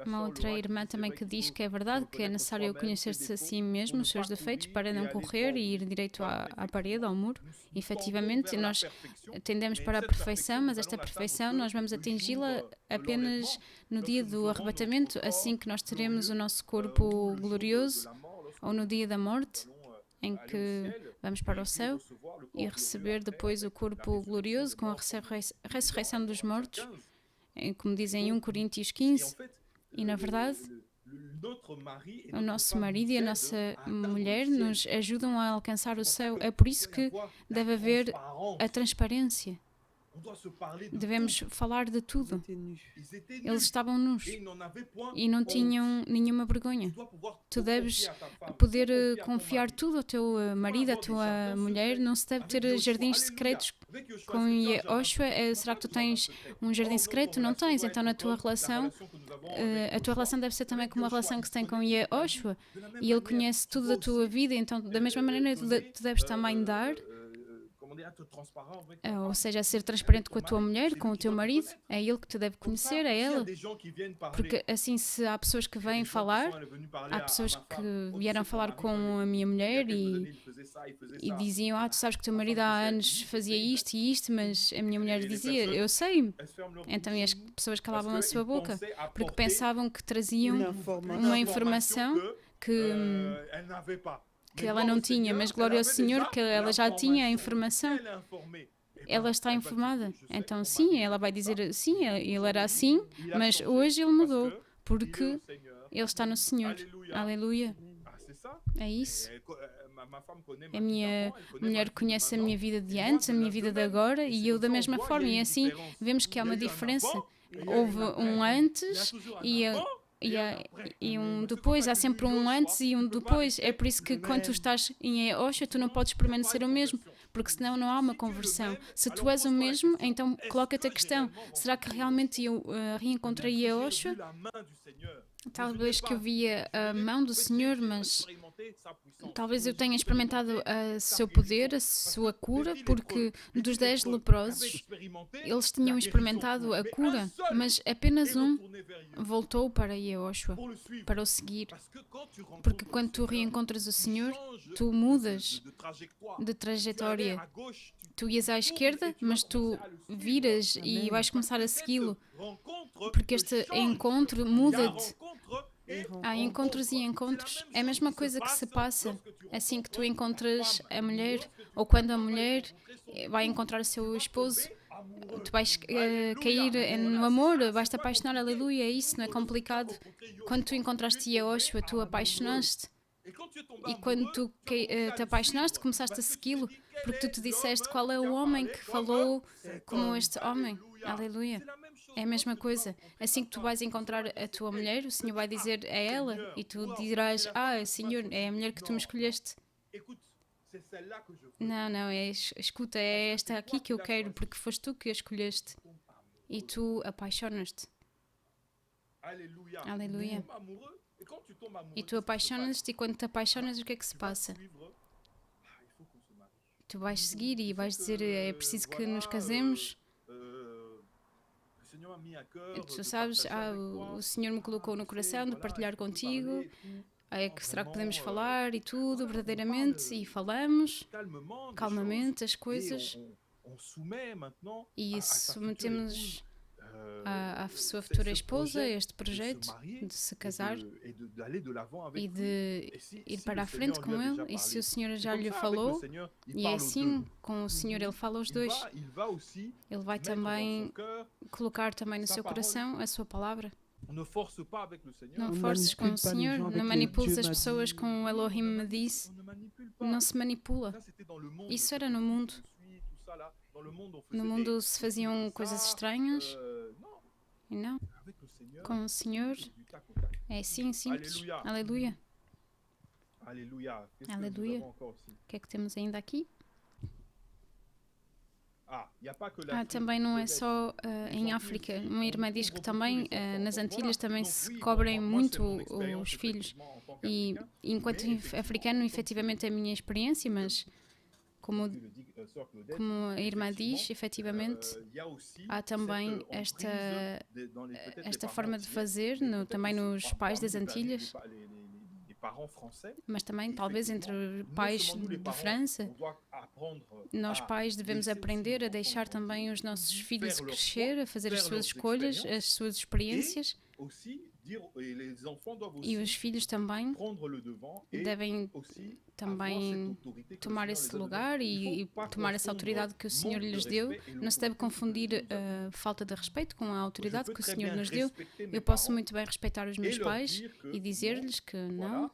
Uma outra irmã também que diz que é verdade, que é necessário conhecer-se a si mesmo, os seus defeitos, para não correr e ir direito à parede, ao muro. Efetivamente, nós tendemos para a perfeição, mas esta perfeição nós vamos atingi-la apenas no dia do arrebatamento, assim que nós teremos o nosso corpo glorioso, ou no dia da morte, em que vamos para o céu e receber depois o corpo glorioso com a ressurreição dos mortos, como dizem em 1 Coríntios 15. E na verdade, o nosso marido e a nossa mulher nos ajudam a alcançar o céu. É por isso que deve haver a transparência. Devemos falar de tudo. Eles estavam nus e não tinham nenhuma vergonha. Tu deves poder confiar tudo ao teu marido, à tua mulher. Não se deve ter jardins secretos com Yehoshua. Será que tu tens um jardim secreto? Não tens. Então na tua relação, a tua relação deve ser também como a relação que se tem com Yehoshua. E ele conhece tudo da tua vida. Então da mesma maneira tu deves também dar. Ou seja, ser transparente com a tua mulher, com o teu marido, é ele que te deve conhecer, é ela. Porque assim, se há pessoas que vêm falar, há pessoas que vieram falar com a minha mulher e diziam, tu sabes que o teu marido há anos fazia isto e isto, mas a minha mulher dizia, eu sei. Então as pessoas calavam a sua boca, porque pensavam que traziam uma informação que ela não tinha, mas glória ao Senhor que ela já tinha a informação. Ela está informada. Então sim, ela vai dizer, sim, ele era assim, mas hoje ele mudou, porque ele está no Senhor. Aleluia. É isso. A minha mulher conhece a minha vida de antes, a minha vida de agora, e eu da mesma forma. E assim vemos que há uma diferença. Houve um antes e um depois, há sempre um antes e um depois. É por isso que quando tu estás em Yehoshua, tu não podes permanecer o mesmo, porque senão não há uma conversão. Se tu és o mesmo, então coloca-te a questão, será que realmente eu reencontrei Yehoshua? Talvez que eu via a mão do Senhor, mas talvez eu tenha experimentado o seu poder, a sua cura, porque dos 10 leprosos, eles tinham experimentado a cura, mas apenas um voltou para Yehoshua, para o seguir. Porque quando tu reencontras o Senhor, tu mudas de trajetória. Tu ias à esquerda, mas tu viras e vais começar a segui-lo, porque este encontro muda-te. Há encontros e encontros. É a mesma coisa que se passa assim que tu encontras a mulher, ou quando a mulher vai encontrar o seu esposo. Tu vais cair no amor, vais-te apaixonar, aleluia, é isso, não é complicado. Quando tu encontraste Yehoshua, tu apaixonaste. E quando tu te apaixonaste, começaste a segui-lo, porque tu te disseste qual é o homem que falou como este homem. Aleluia. É a mesma coisa. Assim que tu vais encontrar a tua mulher, o Senhor vai dizer a ela, e tu dirás, Senhor, é a mulher que tu me escolheste. Não, escuta, é esta aqui que eu quero, porque foste tu que a escolheste. E tu apaixonas-te. Aleluia. E tu apaixonas-te, e quando te apaixonas, o que é que se passa? Tu vais seguir e vais dizer, é preciso que nos casemos. Tu sabes, o Senhor me colocou no coração de partilhar contigo. Será que podemos falar e tudo, verdadeiramente? E falamos calmamente as coisas. E submetemos à sua futura esposa este projeto de se casar e de ir para a frente com ele. E se o Senhor já lhe falou, e é assim, com o Senhor ele fala aos dois, ele vai também colocar também no seu coração a sua palavra. Não forces com o Senhor, não manipules as pessoas com o Elohim me disse. Não se manipula. Isso era no mundo. No mundo se faziam coisas estranhas. E não. Com o Senhor é assim, simples. Aleluia. Aleluia. O que é que temos ainda aqui? Também não é só em África. Uma irmã diz que também nas Antilhas também se cobrem muito os filhos. E enquanto africano, efetivamente é a minha experiência, mas como a irmã diz, efetivamente, há também esta forma de fazer, também nos pais das Antilhas, mas também talvez entre pais de França. Nós pais devemos aprender a deixar também os nossos filhos crescer, a fazer as suas escolhas, as suas experiências. E os filhos também devem também tomar esse lugar e tomar essa autoridade que o Senhor lhes deu. Não se deve confundir a falta de respeito com a autoridade que o Senhor nos deu. Eu posso muito bem respeitar os meus pais e dizer-lhes que não,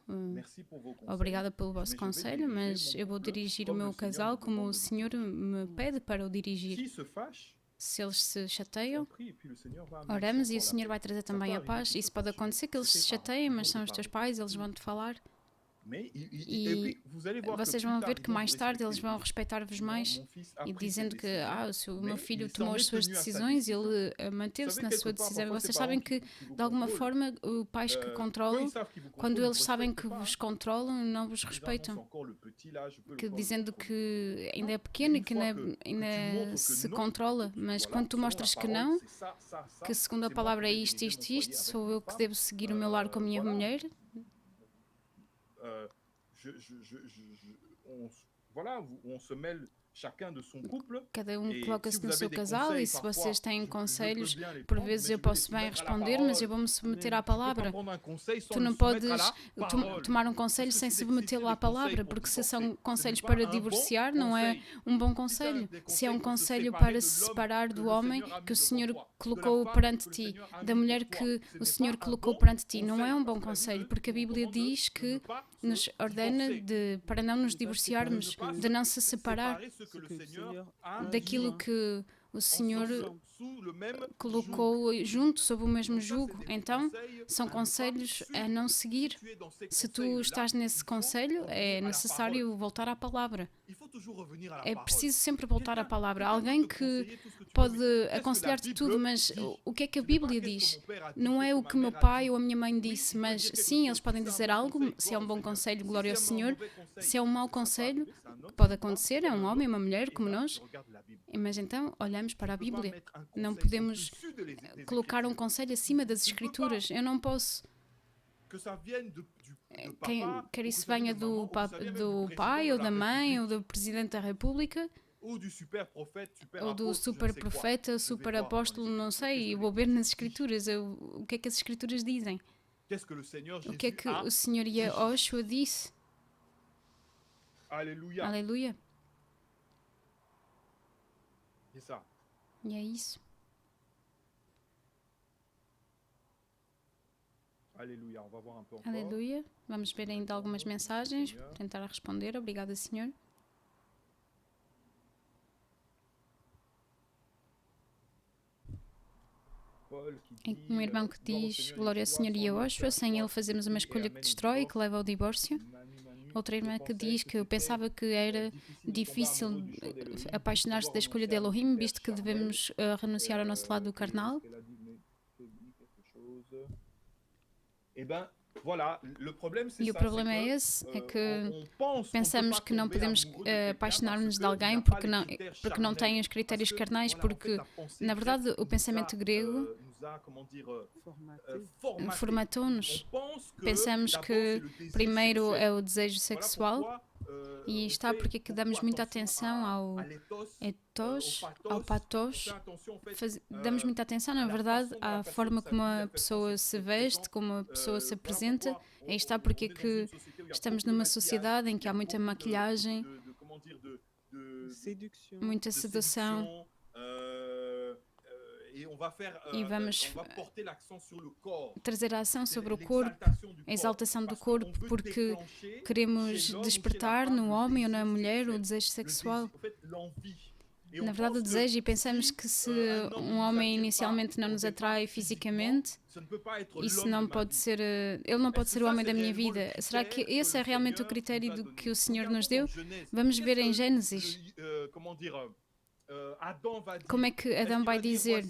obrigada pelo vosso conselho, mas eu vou dirigir o meu casal como o Senhor me pede para o dirigir. Se eles se chateiam, oramos e o Senhor vai trazer também a paz. Isso pode acontecer que eles se chateiem, mas são os teus pais, eles vão te falar. E vocês vão ver que mais tarde eles vão respeitar-vos mais e dizendo que se o meu filho tomou as suas decisões, ele manteve-se na sua decisão. E vocês sabem que, de alguma forma, os pais que controlam, quando eles sabem que vos controlam, não vos respeitam. Dizendo que ainda é pequeno e que ainda se controla. Mas quando tu mostras que não, que segundo a palavra é isto, isto, isto, sou eu que devo seguir o meu lar com a minha mulher. On se mêle chacun de son couple. Cada coloca-se no seu casal e se vocês têm conselhos, por vezes eu posso bem responder, mas eu vou-me submeter à palavra. Tu não podes tomar um conselho sem submetê-lo à palavra, porque se são conselhos para divorciar, não é um bom conselho. Se é um conselho para se separar do homem que o Senhor colocou perante ti, da mulher que o Senhor colocou perante ti, não é um bom conselho, porque a Bíblia diz que nos ordena para não nos divorciarmos, de não se separar daquilo que o Senhor colocou junto sob o mesmo jugo. Então, são conselhos a não seguir. Se tu estás nesse conselho, é necessário voltar à palavra. É preciso sempre voltar à palavra. Alguém que pode aconselhar-te tudo, mas o que é que a Bíblia diz? Não é o que meu pai ou a minha mãe disse, mas sim, eles podem dizer algo. Se é um bom conselho, glória ao Senhor. Se é um mau conselho, que pode acontecer, é um homem, uma mulher, como nós. Mas então, olhamos para a Bíblia. Não podemos colocar um conselho acima das Escrituras. Eu não posso. Quer isso venha do pai, ou da mãe, ou do Presidente da República, ou do super profeta, super apóstolo, não sei, eu vou ver nas Escrituras o que é que as Escrituras dizem. O que é que o Senhor Yahushua disse? Aleluia. E é isso. Aleluia. Vamos ver ainda algumas mensagens. Tentar responder. Obrigada, Senhor. Um irmão que diz: glória ao Senhor Yahushua, sem ele fazemos uma escolha que destrói e que leva ao divórcio. Outra irmã que diz que eu pensava que era difícil apaixonar-se da escolha de Elohim, visto que devemos renunciar ao nosso lado carnal. E o problema é esse, é que pensamos que não podemos apaixonar-nos de alguém porque não tem os critérios carnais, porque, na verdade, o pensamento grego formatou-nos. Pensamos que primeiro é o desejo sexual, e está porque é que damos muita atenção ao ethos, ao pathos. Damos muita atenção, na verdade, à forma como a pessoa se veste, como a pessoa se apresenta. Aí está porque é que estamos numa sociedade em que há muita maquilhagem, muita sedução. E vamos trazer a ação sobre o corpo, a exaltação do corpo, porque queremos despertar no homem ou na mulher o desejo sexual. Na verdade, o desejo, e pensamos que se um homem inicialmente não nos atrai fisicamente, isso não pode ser, ele não pode ser o homem da minha vida. Será que esse é realmente o critério do que o Senhor nos deu? Vamos ver em Gênesis. Como é que Adão vai dizer?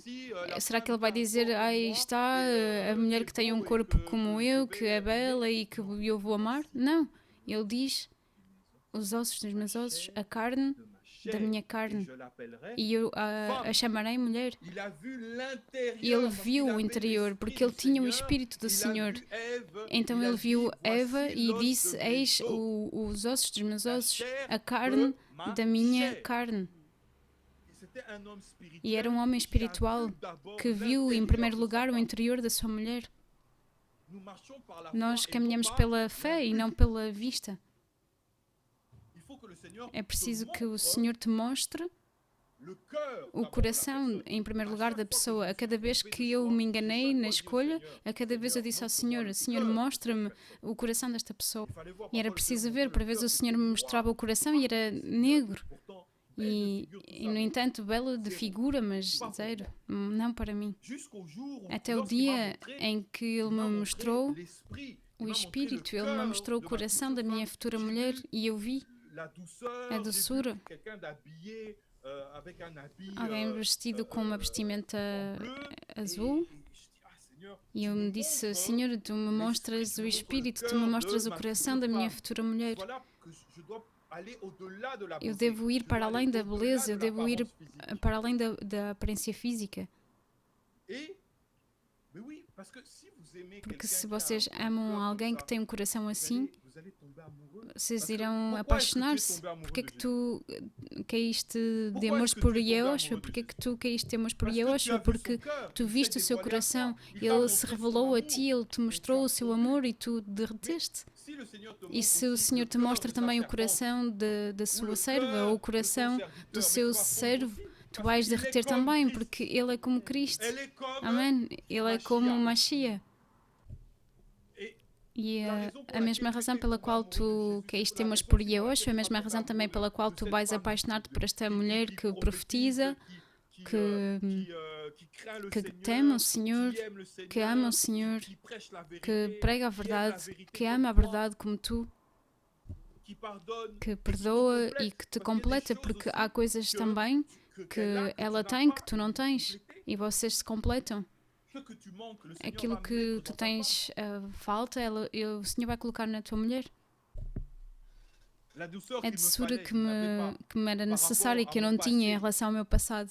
Será que ele vai dizer: aí está a mulher que tem um corpo como eu, que é bela e que eu vou amar? Não. Ele diz: os ossos dos meus ossos, a carne da minha carne, e eu a chamarei mulher. E ele viu o interior, porque ele tinha o Espírito do Senhor. Então ele viu Eva e disse: eis os ossos dos meus ossos, a carne da minha carne. E era um homem espiritual que viu, em primeiro lugar, o interior da sua mulher. Nós caminhamos pela fé e não pela vista. É preciso que o Senhor te mostre o coração, em primeiro lugar, da pessoa. A cada vez que eu me enganei na escolha, a cada vez eu disse ao Senhor: Senhor, mostra-me o coração desta pessoa. E era preciso ver, por vezes o Senhor me mostrava o coração e era negro. E, no entanto, belo de figura, mas zero, não para mim. Até o dia em que Ele me mostrou o Espírito, Ele me mostrou o coração da minha futura mulher e eu vi a doçura. Alguém vestido com uma vestimenta azul. E eu me disse: Senhor, Tu me mostras o Espírito, Tu me mostras o coração da minha futura mulher. Eu devo ir para além da beleza, eu devo ir para além da aparência física. Porque se vocês amam alguém que tem um coração assim, vocês irão apaixonar-se. Porque é que tu caíste de amores por Yehoshua? Porque é que tu caíste de amores por Yehoshua? Porque tu viste o seu coração, ele se revelou a ti, ele te mostrou o seu amor e tu derreteste. E se o Senhor te mostra também o coração da sua serva ou o coração do seu servo, tu vais derreter também, porque ele é como Cristo. Amém? Ele é como o Mashiach. E a mesma razão pela qual tu caíste temas por Yehoshua, a mesma razão também pela qual tu vais apaixonar-te por esta mulher que profetiza, que teme o Senhor, que ama o Senhor, que prega a verdade, que ama a verdade como tu, que perdoa e que te completa, porque há coisas também que ela tem que tu não tens e vocês se completam. Aquilo que tu tens falta, o Senhor vai colocar na tua mulher. A doçura que me era necessária e que eu não tinha em relação ao meu passado.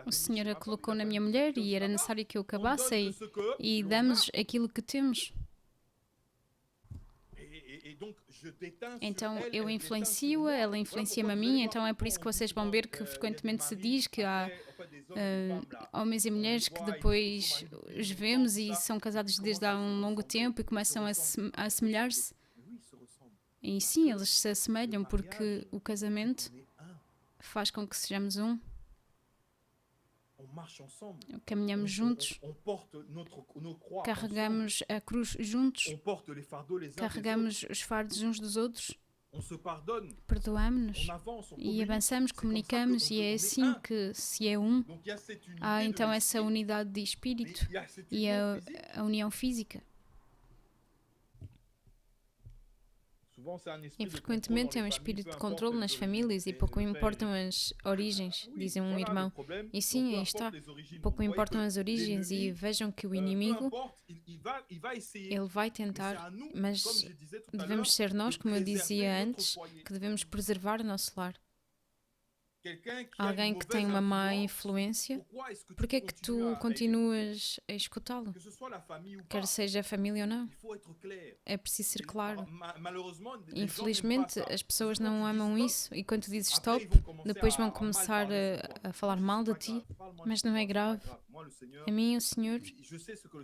O Senhor a colocou na minha mulher e era necessário que eu acabasse e damos aquilo que temos. Então eu influencio-a, ela influencia-me a mim, então é por isso que vocês vão ver que frequentemente se diz que há homens e mulheres que depois os vemos e são casados desde há um longo tempo e começam a assemelhar-se. E sim, eles se assemelham porque o casamento faz com que sejamos um. Caminhamos juntos, carregamos a cruz juntos, carregamos os fardos uns dos outros, perdoamos-nos e avançamos, comunicamos, e é assim que se é um, há então essa unidade de espírito e a união física. E frequentemente é um espírito de controle nas famílias e pouco importam as origens, dizem um irmão. E sim, aí está. Pouco importam as origens e vejam que o inimigo, ele vai tentar, mas devemos ser nós, como eu dizia antes, que devemos preservar o nosso lar. Alguém que tem uma má influência, porque é que tu continuas a escutá-lo? Quer seja a família ou não. É preciso ser claro. Infelizmente, as pessoas não amam isso e quando tu dizes stop, depois vão começar a falar mal de ti, mas não é grave. A mim, o Senhor,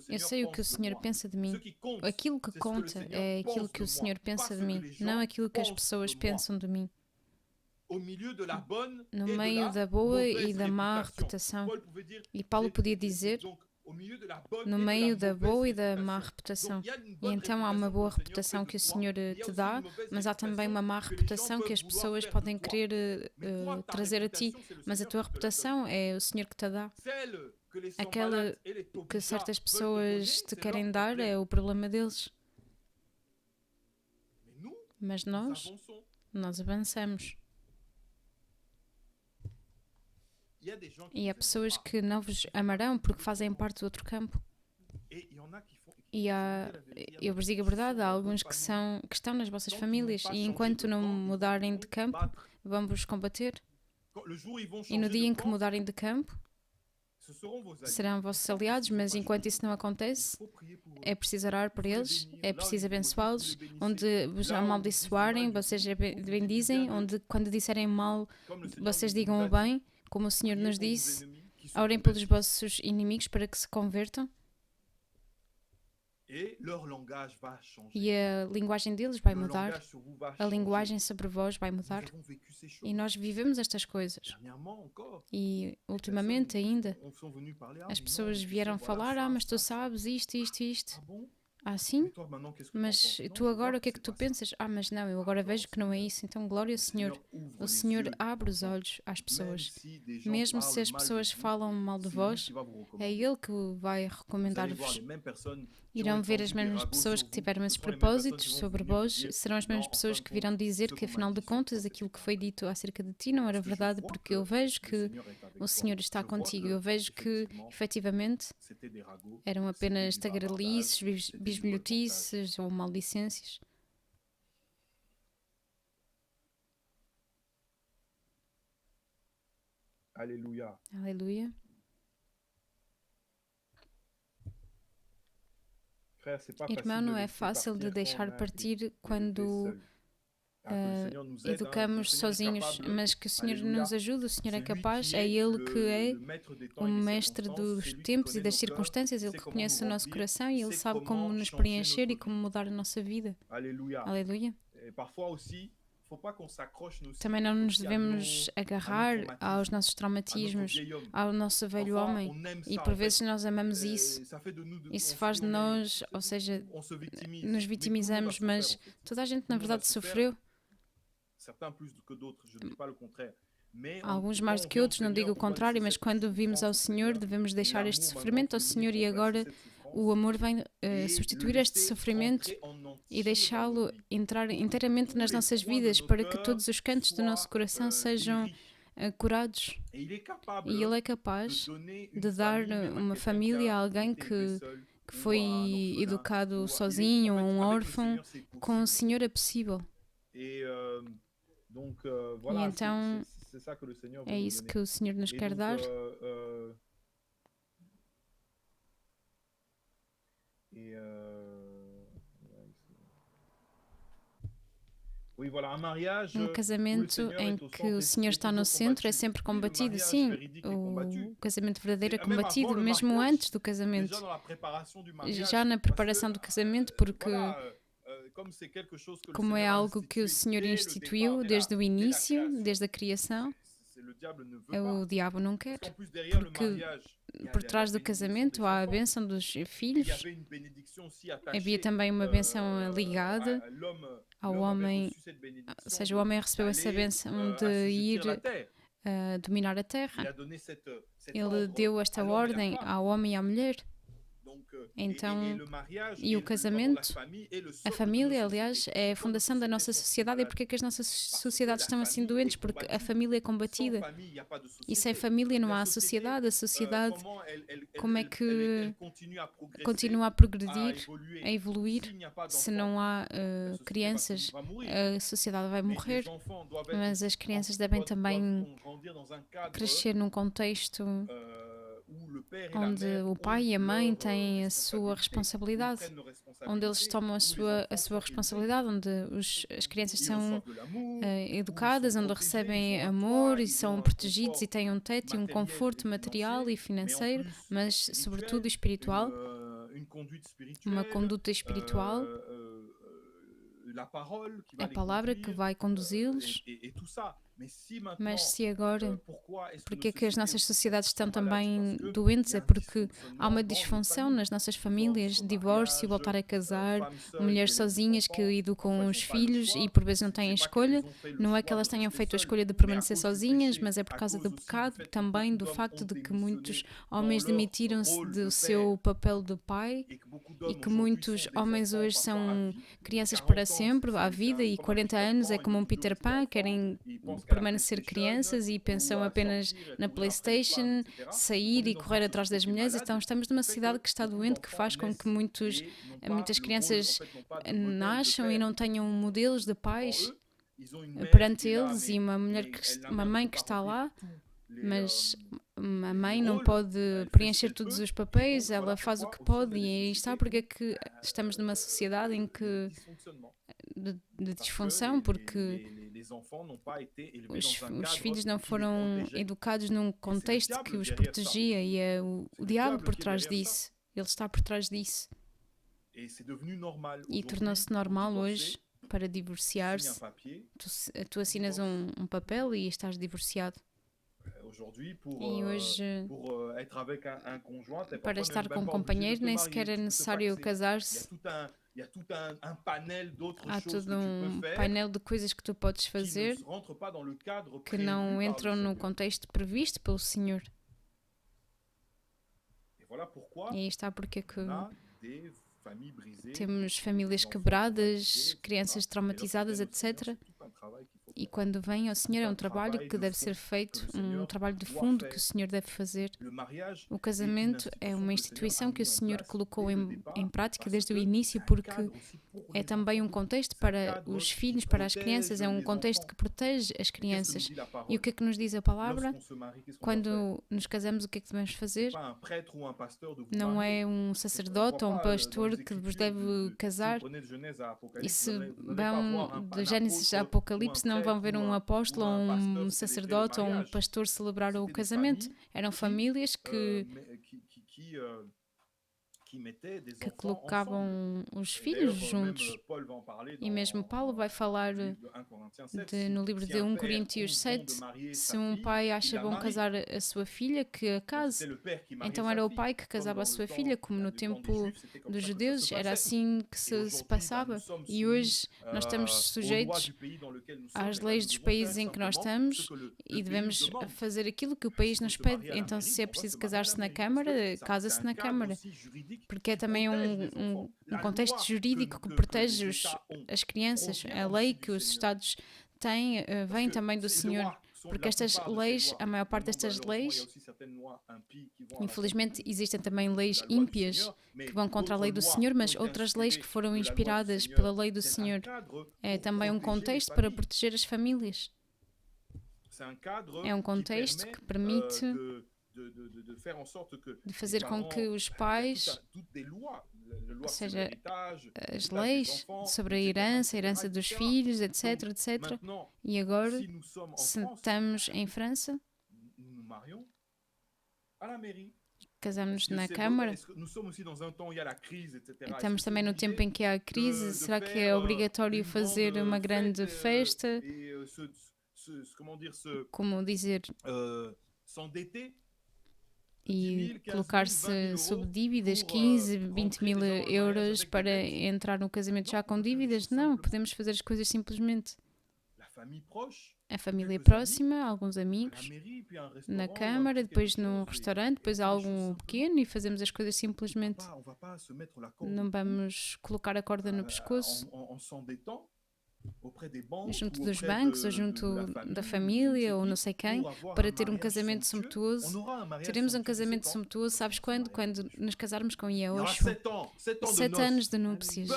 eu sei o que o Senhor pensa de mim. Aquilo que conta é aquilo que o Senhor pensa de mim, não aquilo que as pessoas pensam de mim. No meio da boa e da má reputação. E Paulo podia dizer, no meio da boa e da má reputação. E então há uma boa reputação que o Senhor te dá, mas há também uma má reputação que as pessoas podem querer trazer a ti. Mas a tua reputação é o Senhor que te dá. Aquela que certas pessoas te querem dar é o problema deles. Mas nós avançamos. E há pessoas que não vos amarão porque fazem parte do outro campo. eu vos digo a verdade, há alguns que estão nas vossas famílias e enquanto não mudarem de campo, vão-vos combater. E no dia em que mudarem de campo, serão vossos aliados, mas enquanto isso não acontece, é preciso orar por eles, é preciso abençoá-los, onde vos amaldiçoarem, vocês bendizem, onde quando disserem mal, vocês digam o bem, como o Senhor nos disse, orem pelos vossos inimigos para que se convertam. E a linguagem deles vai mudar, a linguagem sobre vós vai mudar. E nós vivemos estas coisas. E ultimamente ainda, as pessoas vieram falar, mas tu sabes isto, isto, isto. Ah, sim? Mas tu agora o que é que tu pensas? Mas não, eu agora vejo que não é isso. Então, glória ao Senhor. O Senhor abre os olhos às pessoas. Mesmo se as pessoas falam mal de vós, é Ele que vai recomendar-vos. Irão ver as mesmas pessoas que tiveram esses propósitos sobre vós, serão as mesmas pessoas que virão dizer que, afinal de contas, aquilo que foi dito acerca de ti não era verdade, porque eu vejo que o Senhor está contigo. Eu vejo que, efetivamente, eram apenas tagarelices, bisbilhotices ou maldicências. Aleluia. Aleluia. Irmão, não é fácil de deixar partir quando educamos sozinhos, mas que o Senhor nos ajude, o Senhor é capaz, é Ele que é o mestre dos tempos e das circunstâncias, Ele que conhece o nosso coração e Ele sabe como nos preencher e como mudar a nossa vida. Aleluia. Também não nos devemos agarrar aos nossos traumatismos, ao nosso velho homem. E por vezes nós amamos isso. Isso faz de nós, ou seja, nos vitimizamos, mas toda a gente na verdade sofreu. Alguns mais do que outros, não digo o contrário, mas quando vimos ao Senhor, devemos deixar este sofrimento ao Senhor e agora o amor vem substituir este sofrimento e deixá-lo entrar inteiramente nas nossas vidas para que todos os cantos do nosso coração sejam curados. E Ele é capaz de dar uma família a alguém que foi educado sozinho, ou um órfão, com o Senhor é possível. E então é isso que o Senhor nos quer dar. Um casamento em que o Senhor está no centro é sempre combatido, sim. O casamento verdadeiro é combatido, mesmo antes do casamento. Já na preparação do casamento, porque como é algo que o Senhor instituiu desde o início, desde a criação, o diabo não quer, porque por trás do casamento há a bênção dos filhos, havia também uma bênção ligada ao homem, ou seja, o homem recebeu essa bênção de ir dominar a terra. Ele deu esta ordem ao homem e à mulher. Então, e o casamento, a família, aliás, é a fundação da nossa sociedade. E porquê que as nossas sociedades estão assim doentes? Porque a família é combatida. E sem família não há sociedade. A sociedade, como é que continua a progredir, a evoluir? Se não há crianças, a sociedade vai morrer. Mas as crianças devem também crescer num contexto onde o pai e a mãe têm a sua responsabilidade, onde eles tomam a sua responsabilidade, onde as crianças são educadas, onde recebem amor e são protegidos e têm um teto e um conforto material e financeiro, mas sobretudo espiritual, uma conduta espiritual, a palavra que vai conduzi-los. Mas se agora, porque é que as nossas sociedades estão também doentes? É porque há uma disfunção nas nossas famílias, divórcio, voltar a casar, mulheres sozinhas que educam os filhos e por vezes não têm escolha. Não é que elas tenham feito a escolha de permanecer sozinhas, mas é por causa do pecado, também do facto de que muitos homens demitiram-se do seu papel de pai e que muitos homens hoje são crianças para sempre, à vida, e 40 anos é como um Peter Pan, querem permanecer crianças e pensam apenas na PlayStation, sair e correr atrás das mulheres. Então estamos numa sociedade que está doente, que faz com que muitas crianças nasçam e não tenham modelos de pais perante eles, e uma mãe que está lá, mas a mãe não pode preencher todos os papéis, ela faz o que pode, e aí está porque é que estamos numa sociedade em que de disfunção, porque os filhos não foram educados num contexto que os protegia, e é o diabo por trás disso, ele está por trás disso. E tornou-se normal hoje para divorciar-se. Tu assinas um papel e estás divorciado. E hoje, para estar com um companheiro, nem sequer é necessário casar-se. Há todo um painel de coisas que tu podes fazer que não entram no contexto previsto pelo Senhor. E aí está porque é que temos famílias quebradas, crianças traumatizadas, etc. E quando vem ao Senhor é um trabalho que deve ser feito, um trabalho de fundo que o Senhor deve fazer. O casamento é uma instituição que o Senhor colocou em prática desde o início, porque é também um contexto para os filhos, para as crianças, é um contexto que protege as crianças. E o que é que nos diz a palavra? Quando nos casamos, o que é que devemos fazer? Não é um sacerdote ou um pastor que vos deve casar. E se vão de Gênesis a Apocalipse, não vão ver um apóstolo ou um sacerdote ou um pastor celebrar o casamento. Eram famílias que colocavam os filhos juntos. E mesmo Paulo vai falar no livro de 1 Coríntios 7, se um pai acha bom casar a sua filha, que a case. Então era o pai que casava a sua filha, como no tempo dos judeus, era assim que se passava. E hoje nós estamos sujeitos às leis dos países em que nós estamos e devemos fazer aquilo que o país nos pede. Então, se é preciso casar-se na Câmara, casa-se na Câmara. Porque é também um contexto jurídico que protege as crianças. A lei que os Estados têm vem também do Senhor. Porque estas leis, a maior parte destas leis, infelizmente existem também leis ímpias que vão contra a lei do Senhor, mas outras leis que foram inspiradas pela lei do Senhor. É também um contexto para proteger as famílias. É um contexto que permite de fazer com que os pais, ou seja, as leis sobre a herança dos filhos, etc, etc. E agora, se estamos em França, casamos na Câmara. Estamos também no tempo em que há crise. Será que é obrigatório fazer uma grande festa? Como dizer? E colocar-se sob dívidas, 15, 20 mil euros para entrar no casamento já com dívidas? Não, podemos fazer as coisas simplesmente. A família próxima, alguns amigos, na Câmara, depois num restaurante, depois algo pequeno, e fazemos as coisas simplesmente. Não vamos colocar a corda no pescoço junto dos bancos ou junto da família ou não sei quem, para ter um casamento sumptuoso. Teremos um casamento sumptuoso, sabes quando? Quando nos casarmos com Yehoshua. 7 anos de núpcias.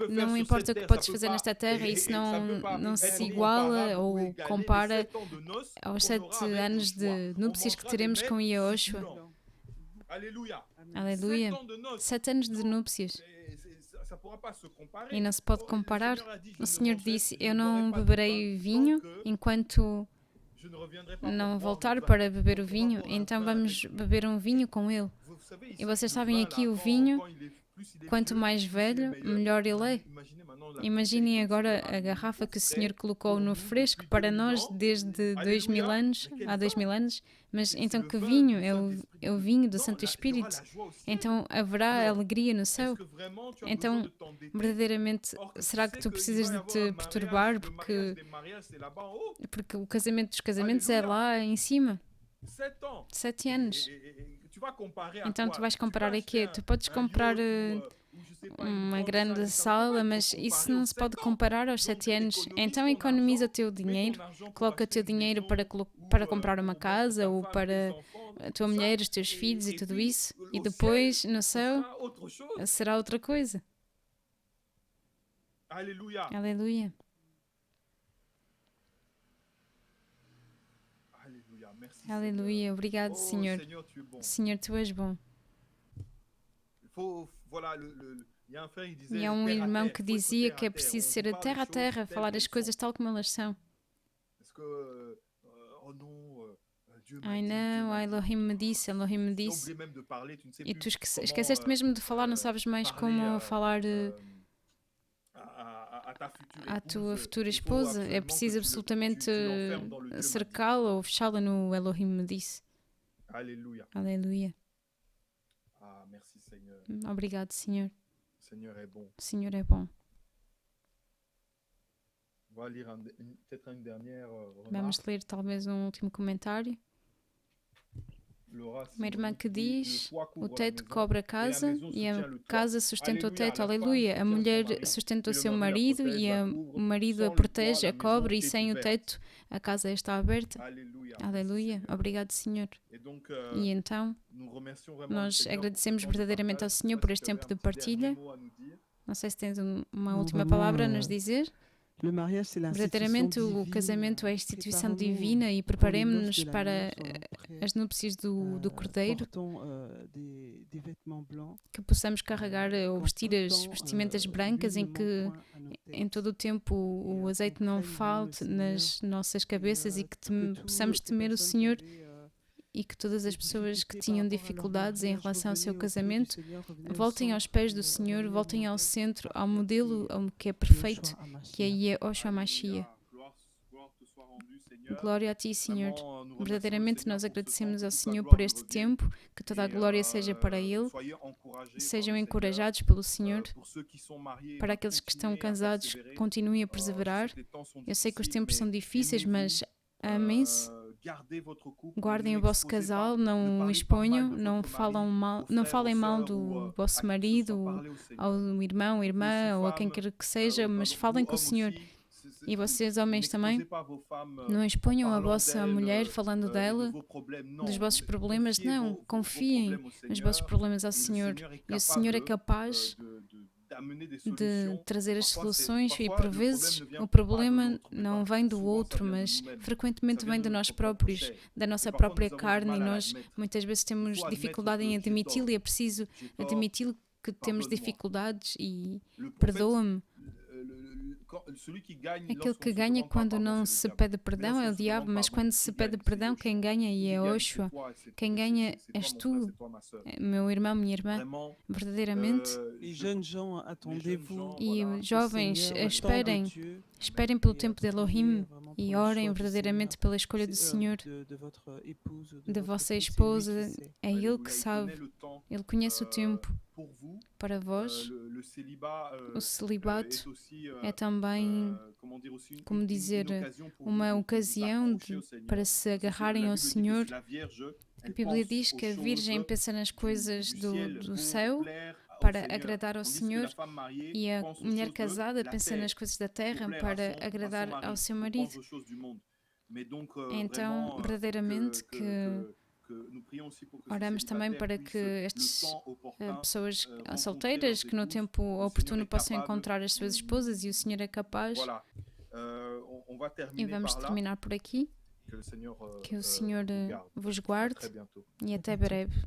Não importa o que podes fazer nesta terra, isso não se iguala ou compara aos 7 anos de núpcias que teremos com Yehoshua. Aleluia. 7 anos de núpcias. E não se pode comparar. O Senhor disse, eu não beberei vinho enquanto não voltar para beber o vinho, então vamos beber um vinho com Ele. E vocês sabem aqui, o vinho, quanto mais velho, melhor ele é. Imaginem agora a garrafa que o Senhor colocou no fresco para nós desde 2000 anos, há 2000 anos, mas então que vinho? É o vinho do Santo Espírito. Então haverá alegria no céu. Então, verdadeiramente, será que tu precisas de te perturbar porque o casamento dos casamentos é lá em cima? 7 anos. Então tu vais comparar a quê? Tu podes comprar uma grande sala, mas isso não se pode comparar aos 7 anos. Então economiza o teu dinheiro, coloca o teu dinheiro para comprar uma casa ou para a tua mulher, os teus filhos e tudo isso, e depois no céu será outra coisa. Alléluia. Aleluia. Merci, Aleluia. Obrigado, Senhor. Seigneur, tu es bon. Senhor, tu és bom. Voilà, il y a un frère, il disait, E há um terre à irmão terre, que faut être dizia terre que à é terre. preciso On ser a parle terra a des terra, choses falar telles as qu'elles coisas sont. tal como elas são. Parce que, oh non, Dieu m'a Ai dit, Dieu não, m'a dit. Elohim me disse, Elohim me Tu as disse. oublié même de parler, tu ne sais E tu plus comment esqueceste mesmo de falar, não sabes mais parler como falar à ta future à tua épouse. futura Il faut esposa. É absolument que preciso absolutamente tu l'enfermes dans le Dieu m'a dit. cercá-la ou fechá-la no Elohim me disse. Alléluia. Aleluia. Ah, merci Seigneur. Obrigado, Senhor. Le Seigneur est bon. O Senhor é bom. On va lire peut-être une dernière Vamos remarque. ler talvez um último comentário. Laura Uma irmã Simonique que dit, diz: le toit o couvre la teto maison, cobre a et la casa maison e a soutient le toit. casa sustenta o Alléluia, teto. la femme Aleluia. A soutient son mulher mari, sustenta o et le seu mari la marido protège, e la o couvre. marido Sans a le protege, toit, a la cobre, maison e est sem o ouverte. teto a casa está aberta. Alléluia. Aleluia. Merci, Seigneur. Obrigado, Senhor. Et donc, E então, nous remercions vraiment le nós Seigneur pour ce agradecemos temps de verdadeiramente ao partage. Senhor Je por sais este pas si tu tempo avais de un petit dernier partilha. mot à nous dire. Não sei se tens uma Non, última vraiment, palavra a nos dizer. le mariage, c'est l'institution Verdadeiramente, o divine. casamento é a instituição Préparons-nous divina e pour les noces preparemos-nos de para l'agneau, soyons prêts. as núpcias do Cordeiro, Portons des vêtements blancs. que possamos carregar ou Qu'en vestir tout as temps, vestimentas brancas, l'huile em ne que manque point à nos em têtes. todo o tempo o azeite qu'on não craigne vraiment le falte nas nossas cabeças e que que possamos toutes les temer o personnes Senhor, qui avaient, e que todas as des pessoas que difficultés tinham par rapport à leur dificuldades em mariage, relação ao seu revenez aux pieds du casamento Seigneur, revenez au voltem aos centre, pés do Senhor, revenez au voltem ao modèle centro, ao parfait modelo que é Yeshua perfeito, que é HaMashiach. Yeshua Mashiach. Gloire te soit rendue, Seigneur. Glória a ti, Senhor. Vraiment, nous remercions le Verdadeiramente Seigneur nós pour ce agradecemos temps, ao que toute la Senhor gloire por lui este revienne. tempo, que toda a glória seja para Ele. Soyez encouragés par Sejam le encorajados pelo Seigneur. Senhor. Pour ceux qui sont mariés, Para aqueles que estão continuez à casados, persévérer. continuem a Je perseverar. sais que les temps sont Eu sei que os difficiles, tempos são mais difíceis, mas aimez-vous, amem-se. gardez votre couple, Guardem ne o vosso l'exposez casal, pas, ne não o parlez pas mal exponham, de não votre falam mari mal, aux não frères, falem aux mal sœurs, do ou vosso à qui que ce marido, soit, parlez au Seigneur. ao irmão, irmã ou a quem quer que seja, mas falem com o Senhor. E vocês, homens, também, não exponham a vossa mulher falando dela, dos vossos problemas. Não, confiem nos vossos problemas ao Senhor. E o Senhor é capaz de trazer as soluções, e por vezes o problema não vem do outro, mas frequentemente vem de nós próprios, da nossa própria carne, e nós muitas vezes temos dificuldade em admiti-lo, e é preciso admiti-lo que temos dificuldades, e perdoa-me. Aquele que ganha quando não se pede perdão é o diabo, mas quando se pede perdão, quem ganha é Yeshua. Quem ganha és tu, meu irmão, minha irmã. Verdadeiramente. Les jeunes gens, attendez-vous. E jovens, esperem pelo tempo de Elohim e orem verdadeiramente pela escolha do Senhor, da vossa esposa. É Ele que sabe. Ele conhece o tempo para vós. O celibato é também, como dizer, uma ocasião para se agarrarem ao Senhor. A Bíblia diz que a Virgem pensa nas coisas do céu para agradar ao Senhor, e a mulher casada pensa nas coisas da terra para agradar ao seu marido. Então, verdadeiramente, que oramos também para que estas pessoas solteiras, que no tempo oportuno possam encontrar as suas esposas, e o Senhor é capaz. E vamos terminar por aqui. Que o Senhor vos guarde, e até breve.